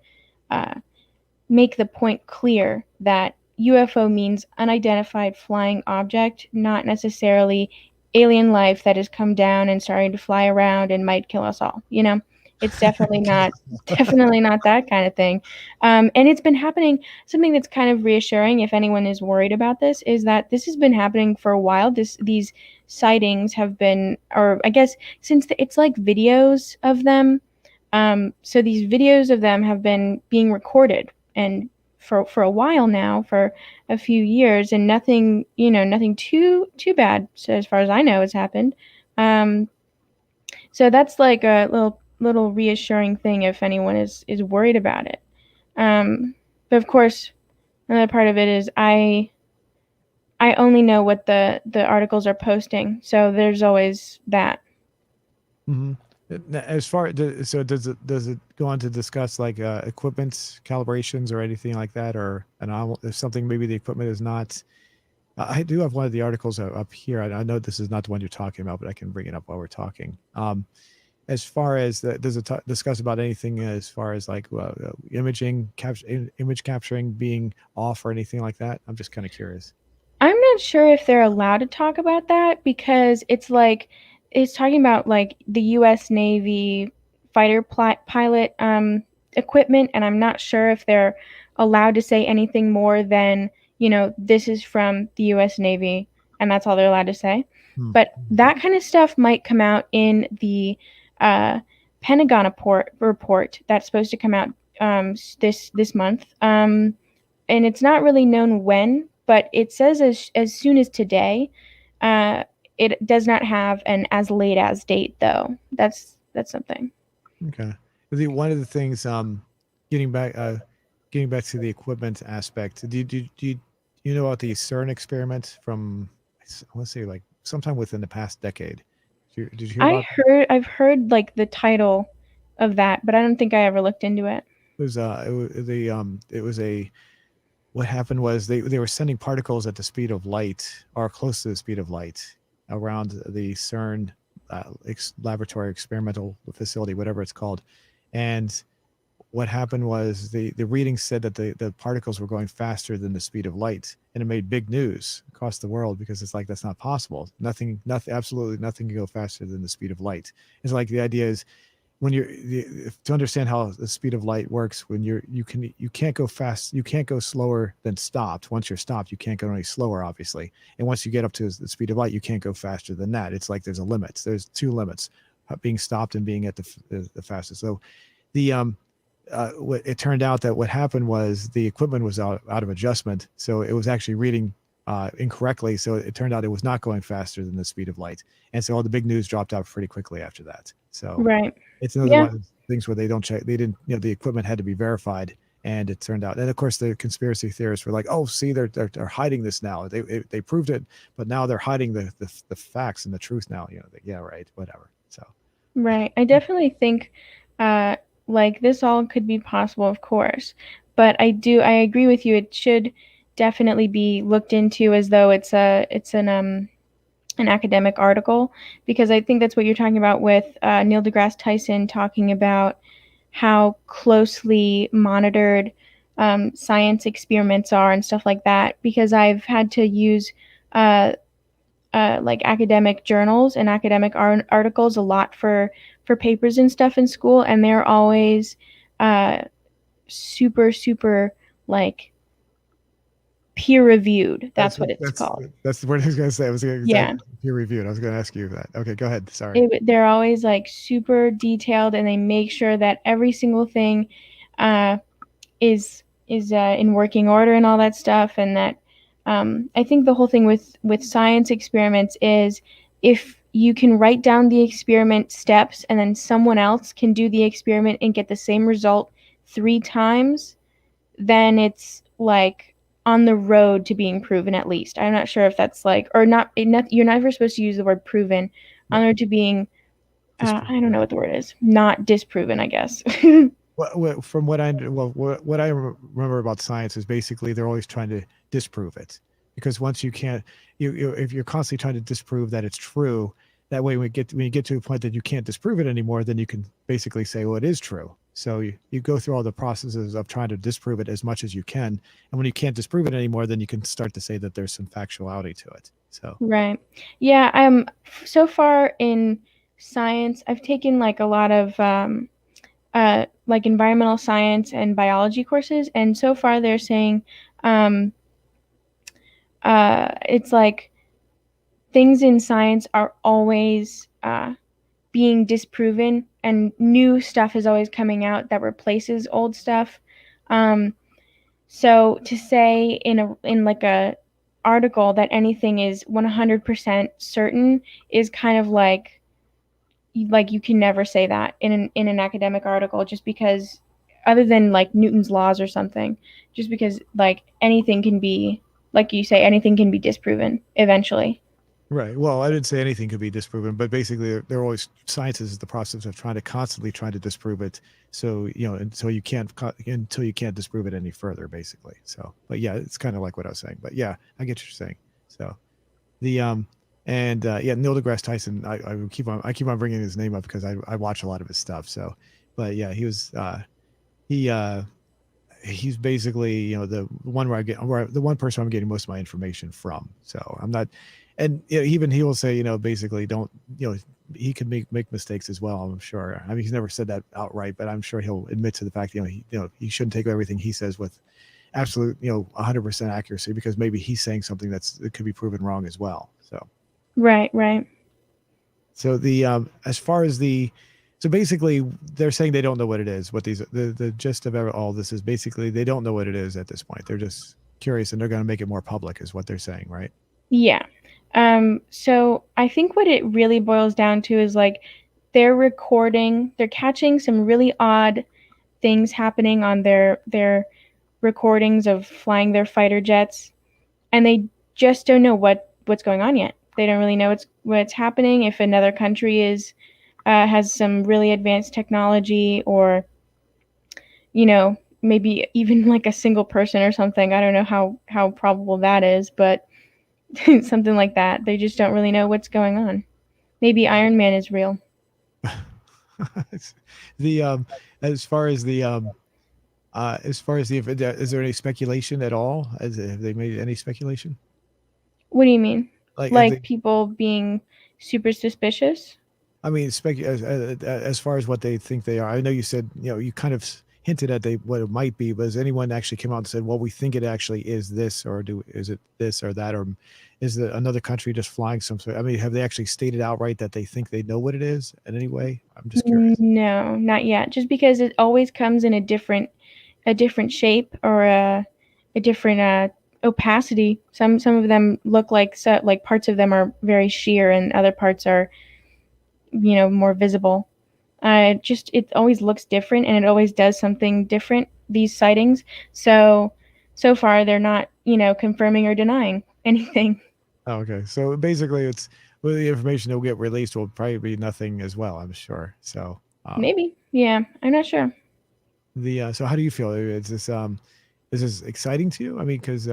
make the point clear that UFO means unidentified flying object, not necessarily alien life that has come down and started to fly around and might kill us all. It's definitely not that kind of thing. And it's been happening. Something that's kind of reassuring, if anyone is worried about this, is that this has been happening for a while. These sightings have been, or I guess since it's like videos of them. So these videos of them have been being recorded, and for a while now, for a few years, and nothing too bad, so as far as I know, has happened. So that's like a little reassuring thing if anyone is worried about it. But of course, another part of it is I only know what the articles are posting, so there's always that. Mm-hmm. As far, so does it go on to discuss like equipment calibrations or anything like that, or if something, maybe the equipment is not? I do have one of the articles up here. I know this is not the one you're talking about, but I can bring it up while we're talking. As far as does it discuss about anything as far as like image capturing being off or anything like that? I'm just kind of curious. I'm not sure if they're allowed to talk about that, because it's talking about like the U.S. Navy fighter pilot equipment, and I'm not sure if they're allowed to say anything more than, this is from the U.S. Navy, and that's all they're allowed to say. But that kind of stuff might come out in the Pentagon report that's supposed to come out this month, and it's not really known when, but it says as soon as today. It does not have an as late as date, though. That's something. Okay. One of the things, getting back to the equipment aspect, do you know about the CERN experiment from, let's say, like sometime within the past decade? Did you hear about that? I've heard like the title of that, but I don't think I ever looked into it. It was what happened was they were sending particles at the speed of light, or close to the speed of light, around the CERN laboratory experimental facility, whatever it's called. And what happened was the readings said that the particles were going faster than the speed of light, and it made big news across the world, because it's like, that's not possible. Absolutely nothing can go faster than the speed of light. It's like, the idea is, when to understand how the speed of light works, when you can't go fast, you can't go slower than stopped. Once you're stopped, you can't go any slower, obviously. And once you get up to the speed of light, you can't go faster than that. It's like there's a limit. There's two limits: being stopped and being at the fastest. So it turned out that what happened was the equipment was out of adjustment, so it was actually reading incorrectly. So it turned out it was not going faster than the speed of light, and so all the big news dropped out pretty quickly after that. So Right. it's another Yeah. one of those things where they don't check. They didn't, the equipment had to be verified, and it turned out. And of course, the conspiracy theorists were like, "Oh, see, they're hiding this now. They proved it, but now they're hiding the facts and the truth now." Yeah, right, whatever. So Right. I definitely think uh like this all could be possible, of course. But I agree with you. It should definitely be looked into as though it's an academic article, because I think that's what you're talking about with Neil deGrasse Tyson talking about how closely monitored science experiments are and stuff like that. Because I've had to use uh, like academic journals and academic articles a lot for papers and stuff in school, and they're always uh, super like peer reviewed. that's That's what it's that's called. that's the word I was going to say. I was going to Yeah. exactly peer reviewed. I was going to ask you that. Okay, go ahead. Sorry. They're always like super detailed, and they make sure that every single thing uh, is in working order and all that stuff. And that I think the whole thing with science experiments is, if you can write down the experiment steps and then someone else can do the experiment and get the same result 3 times, then it's like on the road to being proven. At least I'm not sure if that's like, or not, you're never supposed to use the word proven, on Right. the road to being Disprove. I don't know what the word is, not disproven, I guess. From what what I remember about science is basically they're always trying to disprove it, because once you can't, if you're constantly trying to disprove that it's true, that way when you get to a point that you can't disprove it anymore, then you can basically say, well, it is true. So you go through all the processes of trying to disprove it as much as you can, and when you can't disprove it anymore, then you can start to say that there's some factuality to it. So Right. Yeah, so far in science, I've taken like a lot of like environmental science and biology courses, and so far they're saying um, it's like things in science are always being disproven, and new stuff is always coming out that replaces old stuff. Um, So to say in like a article that anything is 100% certain is kind of like you can never say that in an academic article, just because, other than like Newton's laws or something, just because like anything can be, like you say, anything can be disproven eventually. right. Well, I didn't say anything could be disproven, but basically, they're always science is the process of trying to constantly try to disprove it. So until until you can't disprove it any further, basically. So, but yeah, it's kind of like what I was saying. But yeah, I get what you're saying. So the and yeah, Neil deGrasse Tyson. I keep on bringing his name up because I watch a lot of his stuff. So, but yeah, he he's basically the one where the one person I'm getting most of my information from. So I'm not, and even he will say basically don't he could make mistakes as well. I'm sure. I mean he's never said that outright, but I'm sure he'll admit to the fact he shouldn't take everything he says with absolute 100% accuracy, because maybe he's saying something that could be proven wrong as well. So Right. so the as far as the so basically they're saying they don't know what it is. What the gist of all this is basically they don't know what it is at this point. They're just curious and they're going to make it more public is what they're saying, right? Yeah. So I think what it really boils down to is like they're catching some really odd things happening on their recordings of flying their fighter jets, and they just don't know what's going on yet. They don't really know what's happening. If another country is has some really advanced technology, or maybe even like a single person or something. I don't know how probable that is, but something like that. They just don't really know what's going on. Maybe Iron Man is real. the as far as the is there any speculation at all? Have they made any speculation? What do you mean? Like have Like they people being super suspicious? I mean, as far as what they think they are. I know you said, you kind of hinted at what it might be, but has anyone actually come out and said, well, we think it actually is this, or is it this or that, or is it another country just flying some sort? I mean, have they actually stated outright that they think they know what it is in any way? I'm just curious. No, not yet. Just because it always comes in a different shape, or a different opacity. Some of them look like like parts of them are very sheer, and other parts are more visible. It always looks different, and it always does something different. These sightings, so far they're not confirming or denying anything. Oh, okay. So basically, it's well, the information that will get released will probably be nothing as well, I'm sure. So, Maybe, yeah, I'm not sure. so how do you feel? Is this exciting to you? I mean, because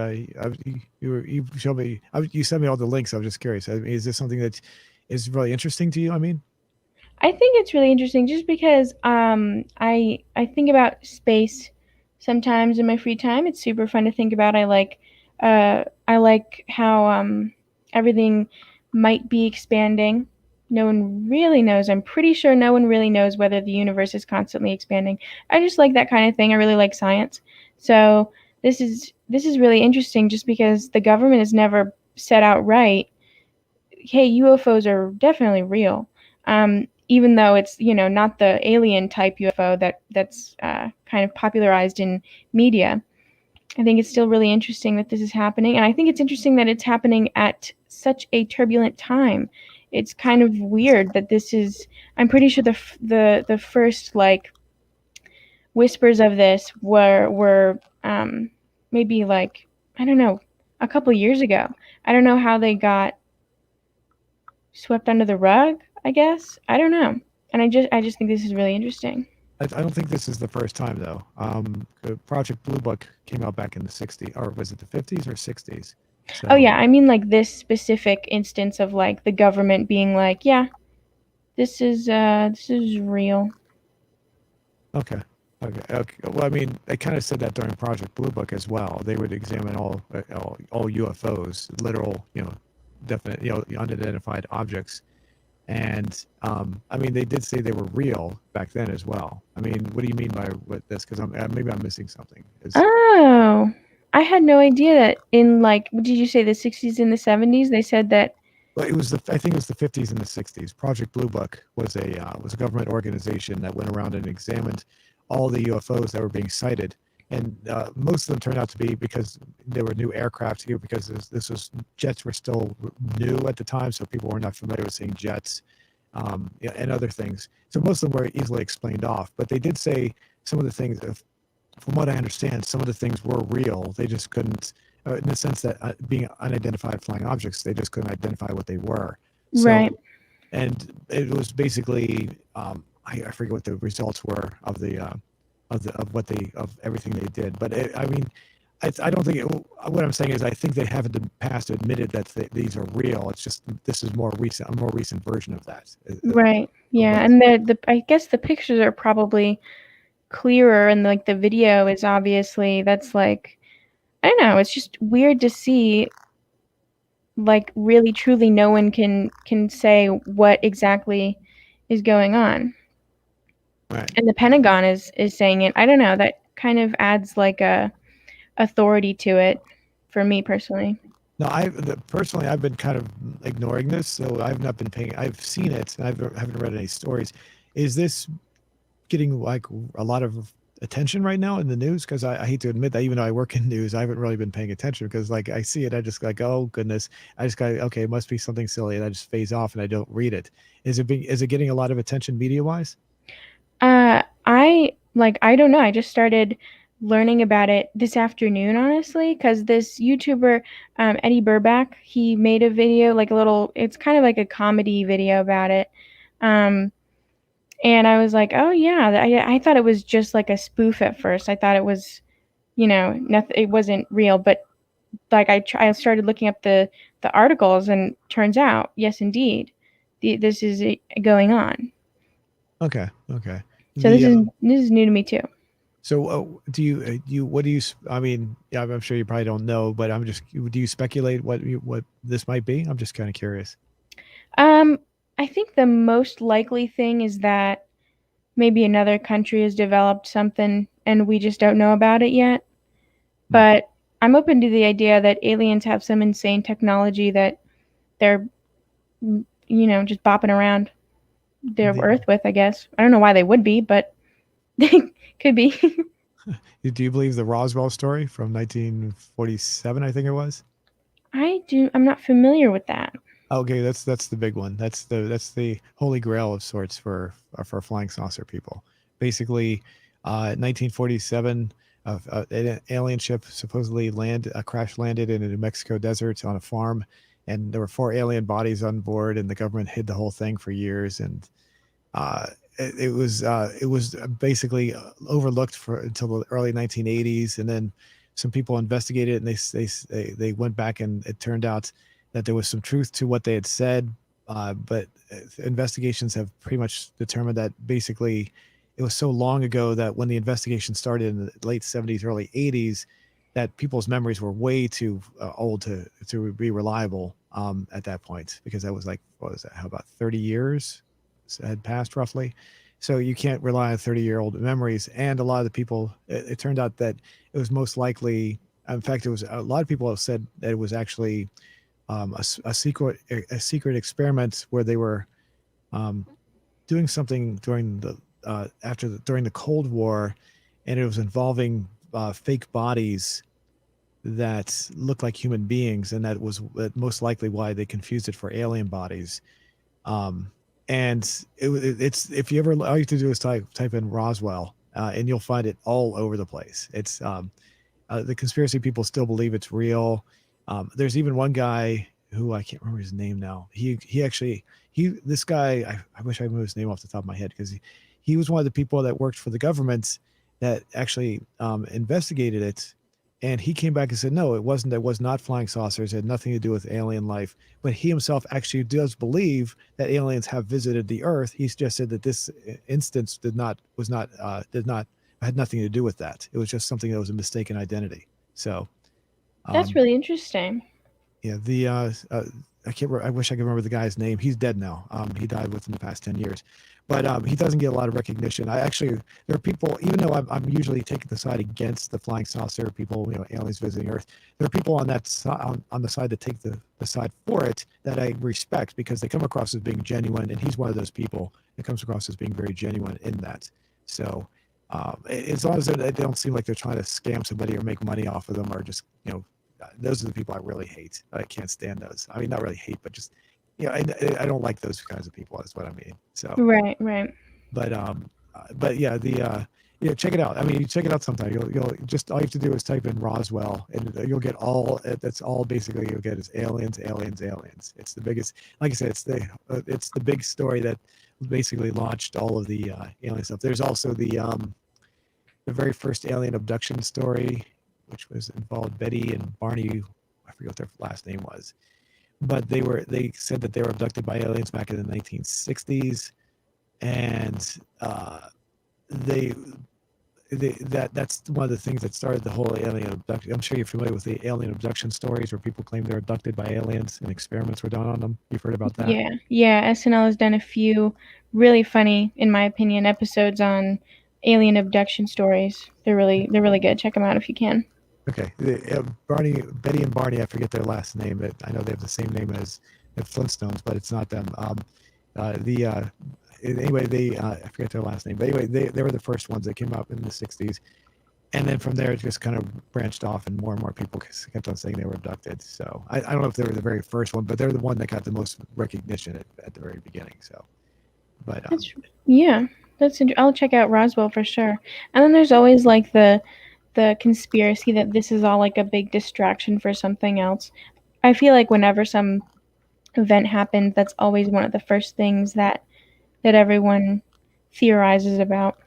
you showed me, you sent me all the links. I was just curious. I mean, is this something that is really interesting to you? I mean, I think it's really interesting just because I think about space sometimes in my free time. It's super fun to think about. I like how everything might be expanding. No one really knows. I'm pretty sure no one really knows whether the universe is constantly expanding. I just like that kind of thing. I really like science. So this is really interesting just because the government has never said outright, hey, UFOs are definitely real. Even though it's not the alien type UFO that's kind of popularized in media. I think it's still really interesting that this is happening, and I think it's interesting that it's happening at such a turbulent time. It's kind of weird that this is. I'm pretty sure the first like whispers of this were maybe like, I don't know, a couple years ago. I don't know how they got swept under the rug, I guess. I don't know. And I just think this is really interesting. I don't think this is the first time though. Project Blue Book came out back in the '60s, or was it the '50s or '60s? Oh So yeah, I mean like this specific instance of like the government being like, yeah, this is real. okay. Okay. Okay. Well, I mean, they kind of said that during Project Blue Book as well. They would examine all UFOs, literal, definite, unidentified objects. And I mean, they did say they were real back then as well. I mean, what do you mean by what this? Because maybe I'm missing something. Is Oh, I had no idea that in like, what did you say, the 60s and the 70s they said that. Well, I think it was the '50s and the '60s. Project Blue Book was a government organization that went around and examined all the UFOs that were being cited, and most of them turned out to be because there were new aircraft here. Because this was jets were still new at the time, so people were not familiar with seeing jets, yeah, and other things. So most of them were easily explained off. But they did say some of the things. From what I understand, some of the things were real. They just couldn't, in the sense that being unidentified flying objects, they just couldn't identify what they were. Right. So, and it was basically, I forget what the results were of of everything they did. But I mean, I don't think what I'm saying is I think they haven't in the past admitted that these are real. It's just this is a more recent version of that. Right. Yeah, What and the I guess the pictures are probably clearer, and like the video is obviously that's like, I don't know, it's just weird to see, like, really truly no one can say what exactly is going on. right? And the Pentagon is saying it. I don't know, that kind of adds like a authority to it for me personally. No, personally, I've been kind of ignoring this, so I've not been paying. I've seen it, and haven't read any stories. Is this getting like a lot of attention right now in the news? Because I hate to admit that, even though I work in news, I haven't really been paying attention because like I see it, I just like, oh goodness, I just got okay, it must be something silly, and I just phase off and I don't read it. Is it getting a lot of attention media wise? I don't know. I just started learning about it this afternoon, honestly, because this YouTuber, Eddie Burback, he made a video, like a little. It's kind of like a comedy video about it, um, and I was like, oh yeah, I thought it was just like a spoof at first. I thought it was, nothing. It wasn't real, but like I started looking up the articles, and turns out, yes, indeed, this is going on. Okay, okay. So this The is this is new to me too. So, what do you? I mean, yeah, I'm sure you probably don't know, but do you speculate what this might be? I'm just kind of curious. Um, I think the most likely thing is that maybe another country has developed something and we just don't know about it yet. Hmm. But I'm open to the idea that aliens have some insane technology that they're, just bopping around their The Earth with, I guess. I don't know why they would be, but they could be. Do you believe the Roswell story from 1947? I think it was. I'm not familiar with that. Okay, that's the big one. That's the holy grail of sorts for flying saucer people. Basically, 1947, an alien ship supposedly crash landed in a New Mexico desert on a farm, and there were four alien bodies on board, and the government hid the whole thing for years, and uh, it was basically overlooked for until the early 1980s, and then some people investigated it, and they went back, and it turned out that there was some truth to what they had said, but investigations have pretty much determined that basically it was so long ago that when the investigation started in the late 70s, early 80s, that people's memories were way too old to be reliable at that point, because that was like, what was that? How about 30 years had passed roughly? So you can't rely on 30-year-old memories. And a lot of the people, it turned out that it was most likely, in fact, it was a lot of people have said that it was actually a secret experiment where they were um, doing something during the Cold War, and it was involving fake bodies that looked like human beings, and that was most likely why they confused it for alien bodies. Um, and it's, if you ever, all you have to do is type in Roswell, and you'll find it all over the place. It's the conspiracy people still believe it's real. There's even one guy who I can't remember his name now. He actually this guy, I wish I knew his name off the top of my head, because he was one of the people that worked for the government that actually investigated it, and he came back and said no, it wasn't. It was not flying saucers. It had nothing to do with alien life. But he himself actually does believe that aliens have visited the Earth. He's just said that this instance did not had nothing to do with that. It was just something that was a mistaken identity. So, That's um, really interesting. yeah, I can't. I wish I could remember the guy's name. He's dead now. He died within the past 10 years, but he doesn't get a lot of recognition. I actually, there are people, even though I'm usually taking the side against the flying saucer people, aliens visiting Earth. There are people on that side, on the side that take the side for it, that I respect, because they come across as being genuine, and he's one of those people that comes across as being very genuine in that. So, as long as they don't seem like they're trying to scam somebody or make money off of them, or just those are the people I really hate. I can't stand those. I mean, not really hate, but just I don't like those kinds of people. That's what I mean. So, Right, right. but yeah, check it out. I mean, you check it out sometime. You'll just, all you have to do is type in Roswell, and you'll get all. That's all basically you'll get is aliens, aliens, aliens. It's the biggest. Like I said, it's the big story that basically launched all of the alien stuff. There's also the very first alien abduction story, which was involved Betty and Barney. I forget what their last name was, but they said that they were abducted by aliens back in the 1960s, and they, that's one of the things that started the whole alien abduction. I'm sure you're familiar with the alien abduction stories where people claim they're abducted by aliens and experiments were done on them. You've heard about that? Yeah, yeah. SNL has done a few really funny, in my opinion, episodes on alien abduction stories. They're really good. Check them out if you can. Okay, Betty and Barney. I forget their last name. I know they have the same name as the Flintstones, but it's not them. The Anyway, I forget their last name, but anyway, they were the first ones that came up in the '60s, and then from there it just kind of branched off, and more people kept on saying they were abducted. So I don't know if they were the very first one, but they're the one that got the most recognition at the very beginning. So, but That's yeah. I'll check out Roswell for sure. And then there's always like the conspiracy that this is all like a big distraction for something else. I feel like whenever some event happens, that's always one of the first things that everyone theorizes about.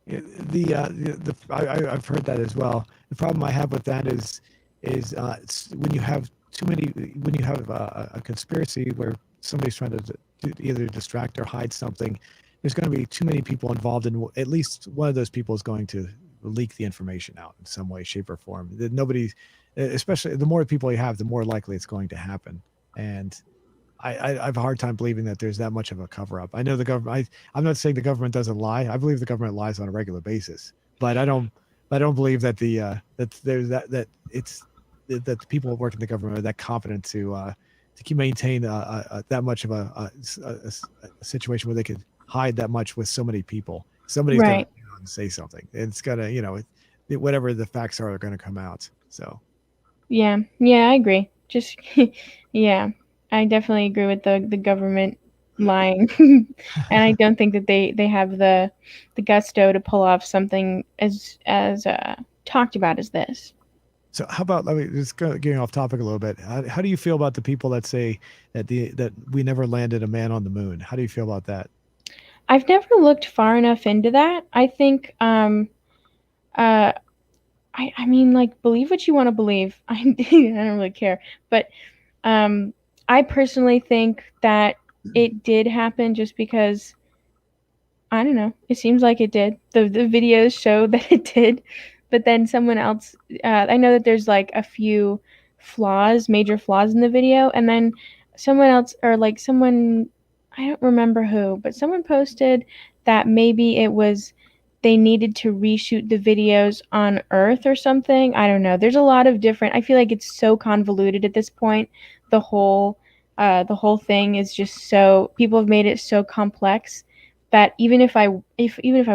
I've heard that as well. The problem I have with that is when you have too many, when you have a conspiracy where somebody's trying to either distract or hide something, there's going to be too many people involved, and at least one of those people is going to leak the information out in some way, shape, or form. That nobody, especially the more people you have, the more likely it's going to happen. And I have a hard time believing that there's that much of a cover up. I know the government. I'm not saying the government doesn't lie. I believe the government lies on a regular basis, but I don't believe that that there's that the people who work in the government are that competent to keep maintain that much of a situation where they could hide that much with so many people. Somebody's got to Right. say something. It's got to. whatever the facts are going to come out. So Yeah, yeah, I agree. Just yeah, I definitely agree with the government lying, and I don't think that they have the gusto to pull off something as talked about as this. so how about, I mean, just getting off topic a little bit. How do you feel about the people that say that we never landed a man on the moon? How do you feel about that? I've never looked far enough into that. I think uh I mean, like, believe what you want to believe. I don't really care, but um I personally think that it did happen just because I don't know. It seems like it did. The videos show that it did, but then someone else. I know that there's like a few flaws, major flaws in the video, and then someone else or like someone I don't remember who, but someone posted that maybe it was they needed to reshoot the videos on Earth or something. I don't know. There's a lot of different. I feel like it's so convoluted at this point. The whole the whole thing is just so people have made it so complex that even if I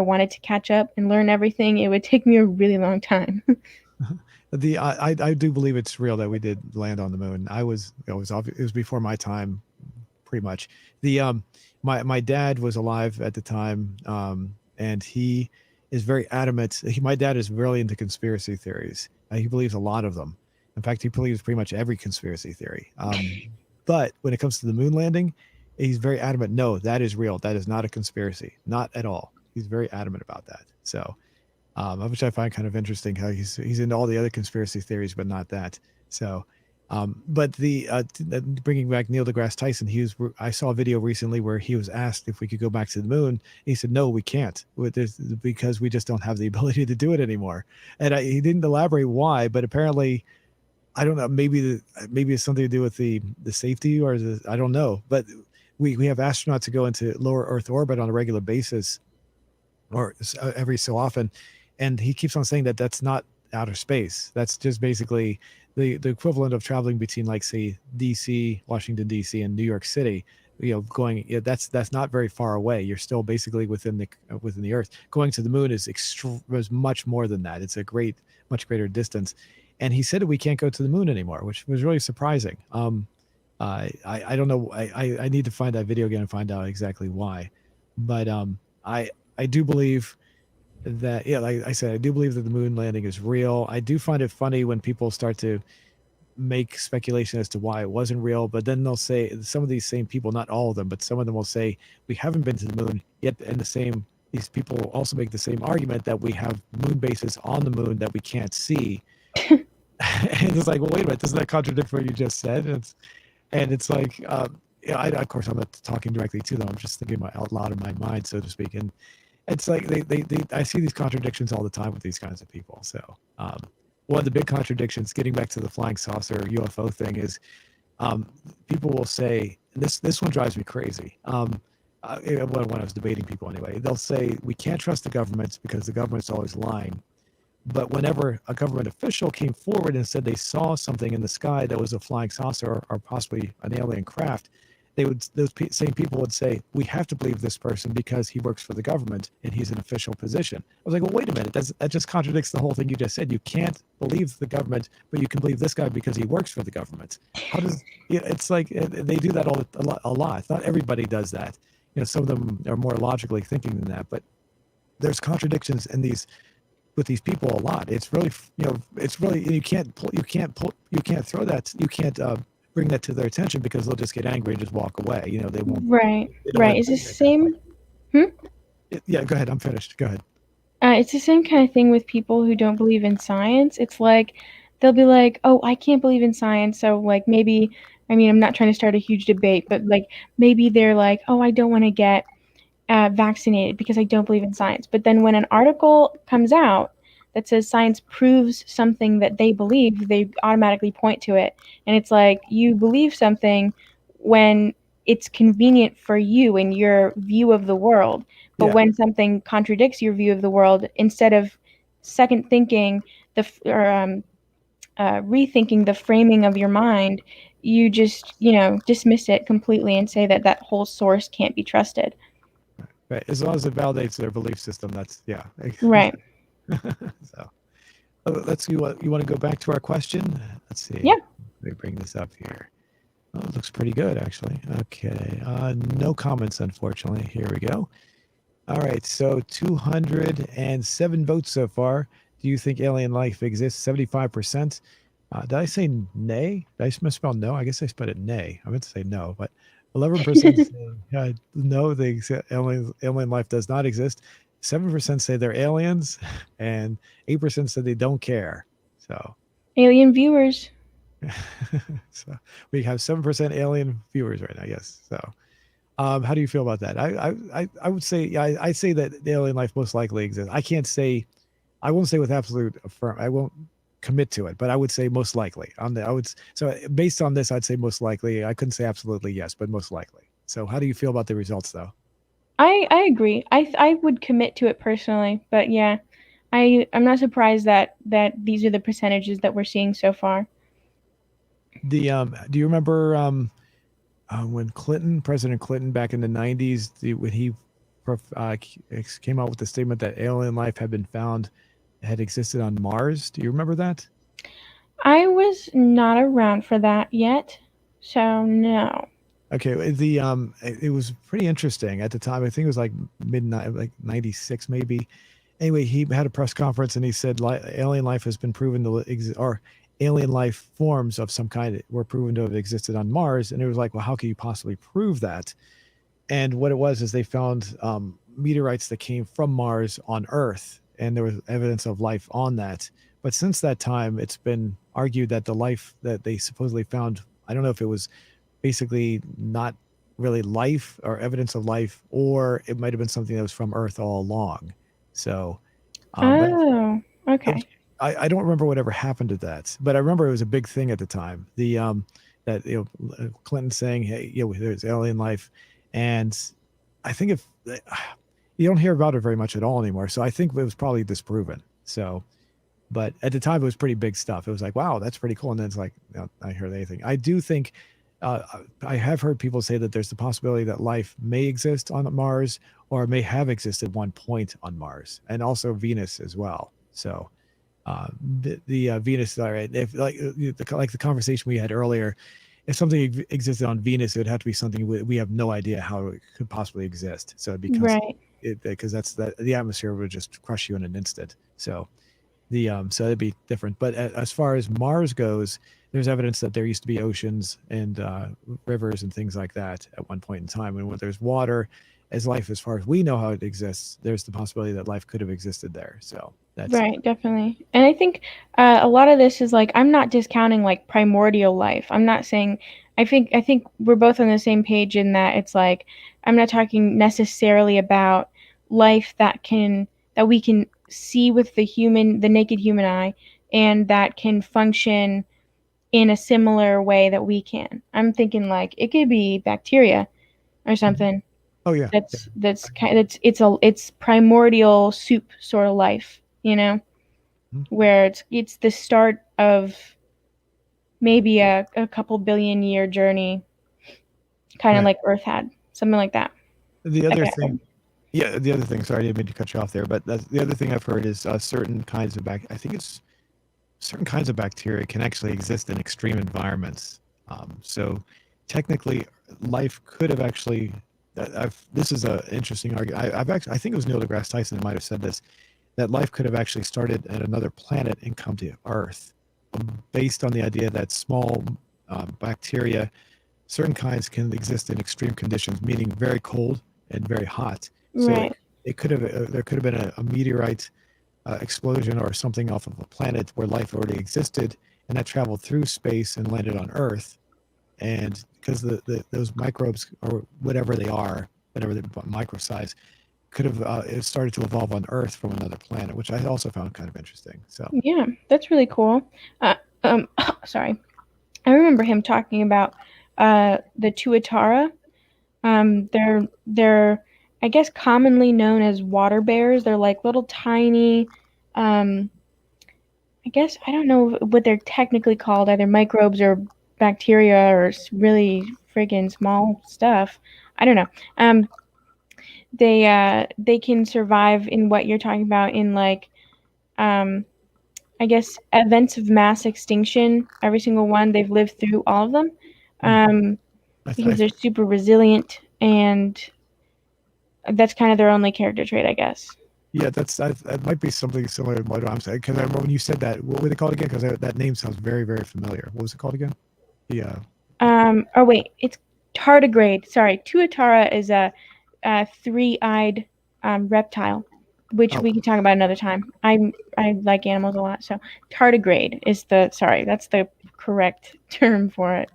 wanted to catch up and learn everything, it would take me a really long time. The I do believe it's real that we did land on the moon. It was before my time, pretty much. The my dad was alive at the time, and he is very adamant. My dad is really into conspiracy theories. He believes a lot of them. In fact, he believes pretty much every conspiracy theory. But when it comes to the moon landing, he's very adamant. No, that is real. That is not a conspiracy. Not at all. He's very adamant about that. So, which I find kind of interesting how he's into all the other conspiracy theories, but not that. So, but bringing back Neil deGrasse Tyson, I saw a video recently where he was asked if we could go back to the moon. He said, "No, we can't, because we just don't have the ability to do it anymore." And he didn't elaborate why, but apparently, I don't know. Maybe it's something to do with the safety, or I don't know. But we have astronauts to go into lower Earth orbit on a regular basis, or every so often, and he keeps on saying that that's not outer space. That's just basically the equivalent of traveling between, like, say, DC, Washington DC, and New York City. Going, yeah, that's not very far away. You're still basically within the Earth. Going to the moon is much more than that. It's a much greater distance. And he said that we can't go to the moon anymore, which was really surprising. I don't know. I need to find that video again and find out exactly why. But I do believe that, yeah, like I said, I do believe that the moon landing is real. I do find it funny when people start to make speculation as to why it wasn't real, but then they'll say, some of these same people, not all of them, but some of them will say we haven't been to the moon yet, and these people will also make the same argument that we have moon bases on the moon that we can't see. And it's like, well, wait a minute, doesn't that contradict what you just said? And it's like, yeah, of course, I'm not talking directly to them. I'm just thinking out loud in my mind, so to speak. And it's like I see these contradictions all the time with these kinds of people. So, one of the big contradictions, getting back to the flying saucer UFO thing, is people will say, and this one drives me crazy. When I was debating people anyway, they'll say we can't trust the government because the government's always lying. But whenever a government official came forward and said they saw something in the sky that was a flying saucer, or possibly an alien craft, same people would say, we have to believe this person because he works for the government and he's an official position. I was like, well, wait a minute, that just contradicts the whole thing you just said. You can't believe the government, but you can believe this guy because he works for the government. How does It's like they do that a lot. Not everybody does that. Some of them are more logically thinking than that, but there's contradictions in these with these people a lot. It's really, you can't throw that, you can't bring that to their attention, because they'll just get angry and just walk away. They won't. Right, They don't right. want It's to the believe it that same. Hmm? way. Yeah, go ahead. I'm finished. Go ahead. It's the same kind of thing with people who don't believe in science. It's like they'll be like, "Oh, I can't believe in science." So like maybe I mean, I'm not trying to start a huge debate, but like maybe they're like, "Oh, I don't want to get vaccinated because I don't believe in science." But then when an article comes out that says science proves something that they believe, they automatically point to it. And it's like you believe something when it's convenient for you and your view of the world. But Yeah. when something contradicts your view of the world, instead of second thinking rethinking the framing of your mind, you just, dismiss it completely and say that that whole source can't be trusted. Right. As long as it validates their belief system, that's, yeah. Right. So. Let's see what you want to go back to our question. Let's see. Yeah. Let me bring this up here. Oh, it looks pretty good, actually. Okay. No comments, unfortunately. Here we go. All right. So 207 votes so far. Do you think alien life exists? 75%. Did I say nay? Did I misspell no? I guess I spelled it nay. I meant to say no, but 11% say no, alien life does not exist. 7% say they're aliens, and 8% said they don't care. So Alien viewers. so we have 7% alien viewers right now. Yes. So, how do you feel about that? I would say, yeah, I say that the alien life most likely exists. I can't say, I won't say with absolute affirm. I won't commit to it, but I would say most likely. So based on this, I'd say most likely. I couldn't say absolutely yes, but most likely. So, how do you feel about the results, though? I agree. I would commit to it personally, but yeah, I'm not surprised that these are the percentages that we're seeing so far. Do you remember when President Clinton, back in the '90s, when he came out with the statement that alien life had been found, had existed on Mars? Do you remember that? I was not around for that yet, so no. Okay, it was pretty interesting at the time. I think it was like midnight, like '96 maybe. Anyway, he had a press conference and he said alien life has been proven to exist, or alien life forms of some kind were proven to have existed on Mars. And it was like, well, how can you possibly prove that? And what it was is they found meteorites that came from Mars on Earth, and there was evidence of life on that. But since that time, it's been argued that the life that they supposedly found, I don't know if it was basically not really life or evidence of life, or it might have been something that was from Earth all along. So, but Oh, it was, okay. I don't remember whatever happened to that, but I remember it was a big thing at the time. That Clinton saying, "Hey, there's alien life," and I think if you don't hear about it very much at all anymore, so I think it was probably disproven. So, but at the time, it was pretty big stuff. It was like, wow, that's pretty cool. And then it's like, I heard anything. I do think uh, I have heard people say that there's the possibility that life may exist on Mars or may have existed at one point on Mars and also Venus as well. So the Venus, all right, if like the conversation we had earlier, if something existed on Venus, it would have to be something we have no idea how it could possibly exist. So because Right. that's that the atmosphere would just crush you in an instant. So so it'd be different. But as far as Mars goes, there's evidence that there used to be oceans and rivers and things like that at one point in time. And when there's water, as life, as far as we know how it exists, there's the possibility that life could have existed there. So that's Right, definitely. And I think a lot of this is like I'm not discounting like primordial life. I'm not saying I think we're both on the same page in that it's like I'm not talking necessarily about life that we can see with the naked human eye and that can function in a similar way that we can. I'm thinking like it could be bacteria or something oh yeah, yeah. that's kind it's primordial soup sort of life, you know? Mhm. Where it's the start of maybe a couple billion year journey, kind of Right. like Earth had, something like that. The Like other I thing, heard. yeah, the other thing. Sorry, I didn't mean to cut you off there, but the other thing I've heard is certain kinds of I think it's certain kinds of bacteria can actually exist in extreme environments. So technically, life could have actually. This is an interesting argument. I think it was Neil deGrasse Tyson that might have said this, that life could have actually started at another planet and come to Earth, based on the idea that small bacteria, certain kinds can exist in extreme conditions, meaning very cold and very hot. So Right. it could have there could have been a meteorite explosion or something off of a planet where life already existed, and that traveled through space and landed on Earth. And because those microbes or whatever they are, whatever they're micro size, could have it started to evolve on Earth from another planet, which I also found kind of interesting. So, Yeah, that's really cool. Uh, sorry. I remember him talking about the tuatara. They're I guess commonly known as water bears. They're like little tiny um I guess I don't know what they're technically called, either microbes or bacteria or really friggin' small stuff. I don't know. They can survive in what you're talking about in like um I guess, events of mass extinction. Every single one, they've lived through all of them, Hmm. because they're super resilient, and that's kind of their only character trait, I guess. Yeah, that might be something similar to what I'm saying. Because I remember when you said that. What were they called again? Because that name sounds very, very familiar. What was it called again? Yeah. Oh wait, it's tardigrade. Sorry, tuatara is a three-eyed reptile, which Oh, we can talk about another time. I like animals a lot, so tardigrade is that's the correct term for it.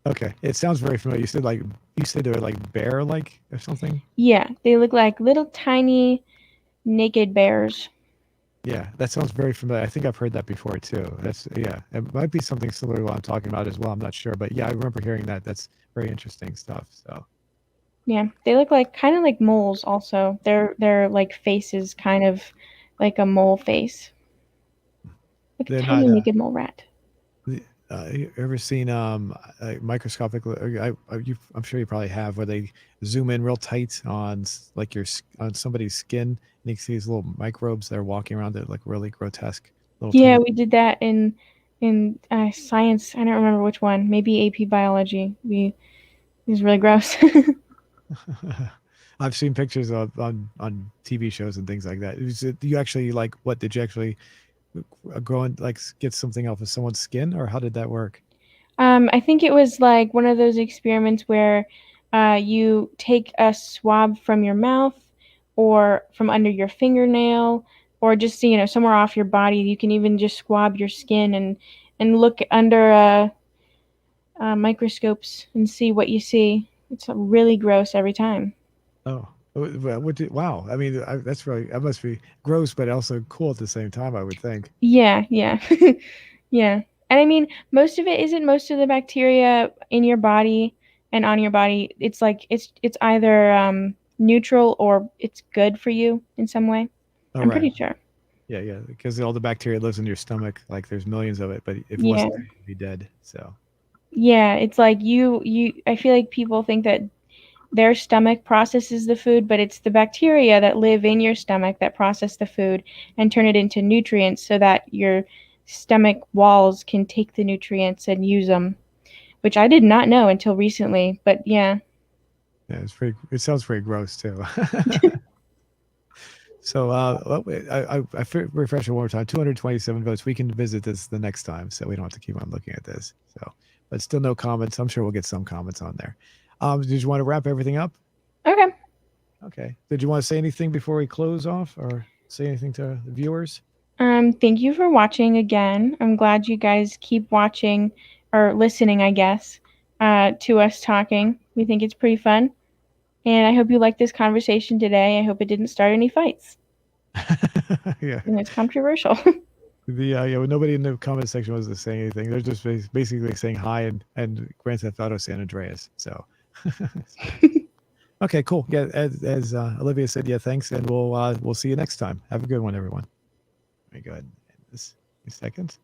okay. It sounds very familiar. You said they were like bear-like or something. Yeah, they look like little tiny naked bears. Yeah, that sounds very familiar. I think I've heard that before too. Yeah, it might be something similar to what I'm talking about as well. I'm not sure, but yeah, I remember hearing that. That's very interesting stuff. So Yeah, they look like kind of like moles. Also, their like face is kind of like a mole face, like a they're tiny not. naked mole rat. You ever seen microscopic? I'm sure you probably have, where they zoom in real tight on like on somebody's skin, and you can see these little microbes that are walking around. They're like really grotesque, little Yeah, tiny. we did that in science. I don't remember which one. Maybe AP biology. It was really gross. I've seen pictures of on TV shows and things like that. You actually like what? Did you actually go and like get something off of someone's skin, or how did that work? I think it was like one of those experiments where you take a swab from your mouth or from under your fingernail or just somewhere off your body. You can even just swab your skin and look under microscopes and see what you see. It's really gross every time. Oh, wow. I mean, that's really that must be gross, but also cool at the same time. I would think. Yeah, yeah. Yeah. And I mean, most of the bacteria in your body and on your body, it's like it's either neutral or it's good for you in some way. All I'm right. pretty sure. Yeah, yeah. Because all the bacteria lives in your stomach. Like there's millions of it, but if it Yeah. wasn't there, you'd be dead. So. Yeah, it's like I feel like people think that their stomach processes the food, but it's the bacteria that live in your stomach that process the food and turn it into nutrients so that your stomach walls can take the nutrients and use them, which I did not know until recently. But yeah, Yeah, it's pretty. It sounds pretty gross too. So, refresh it one more time. 227 votes. We can visit this the next time, so we don't have to keep on looking at this. So, but still no comments. I'm sure we'll get some comments on there. Did you want to wrap everything up? okay. Okay. Did you want to say anything before we close off, or say anything to the viewers? Thank you for watching again. I'm glad you guys keep watching or listening, I guess, to us talking. We think it's pretty fun. And I hope you liked this conversation today. I hope it didn't start any fights. Yeah. And it's controversial. Yeah. Well, nobody in the comment section was saying anything. They're just basically saying hi and Grand Theft Auto San Andreas. So. Okay, cool. Yeah, as Olivia said, yeah, thanks, and we'll see you next time. Have a good one, everyone. Let me go ahead and end this in a second.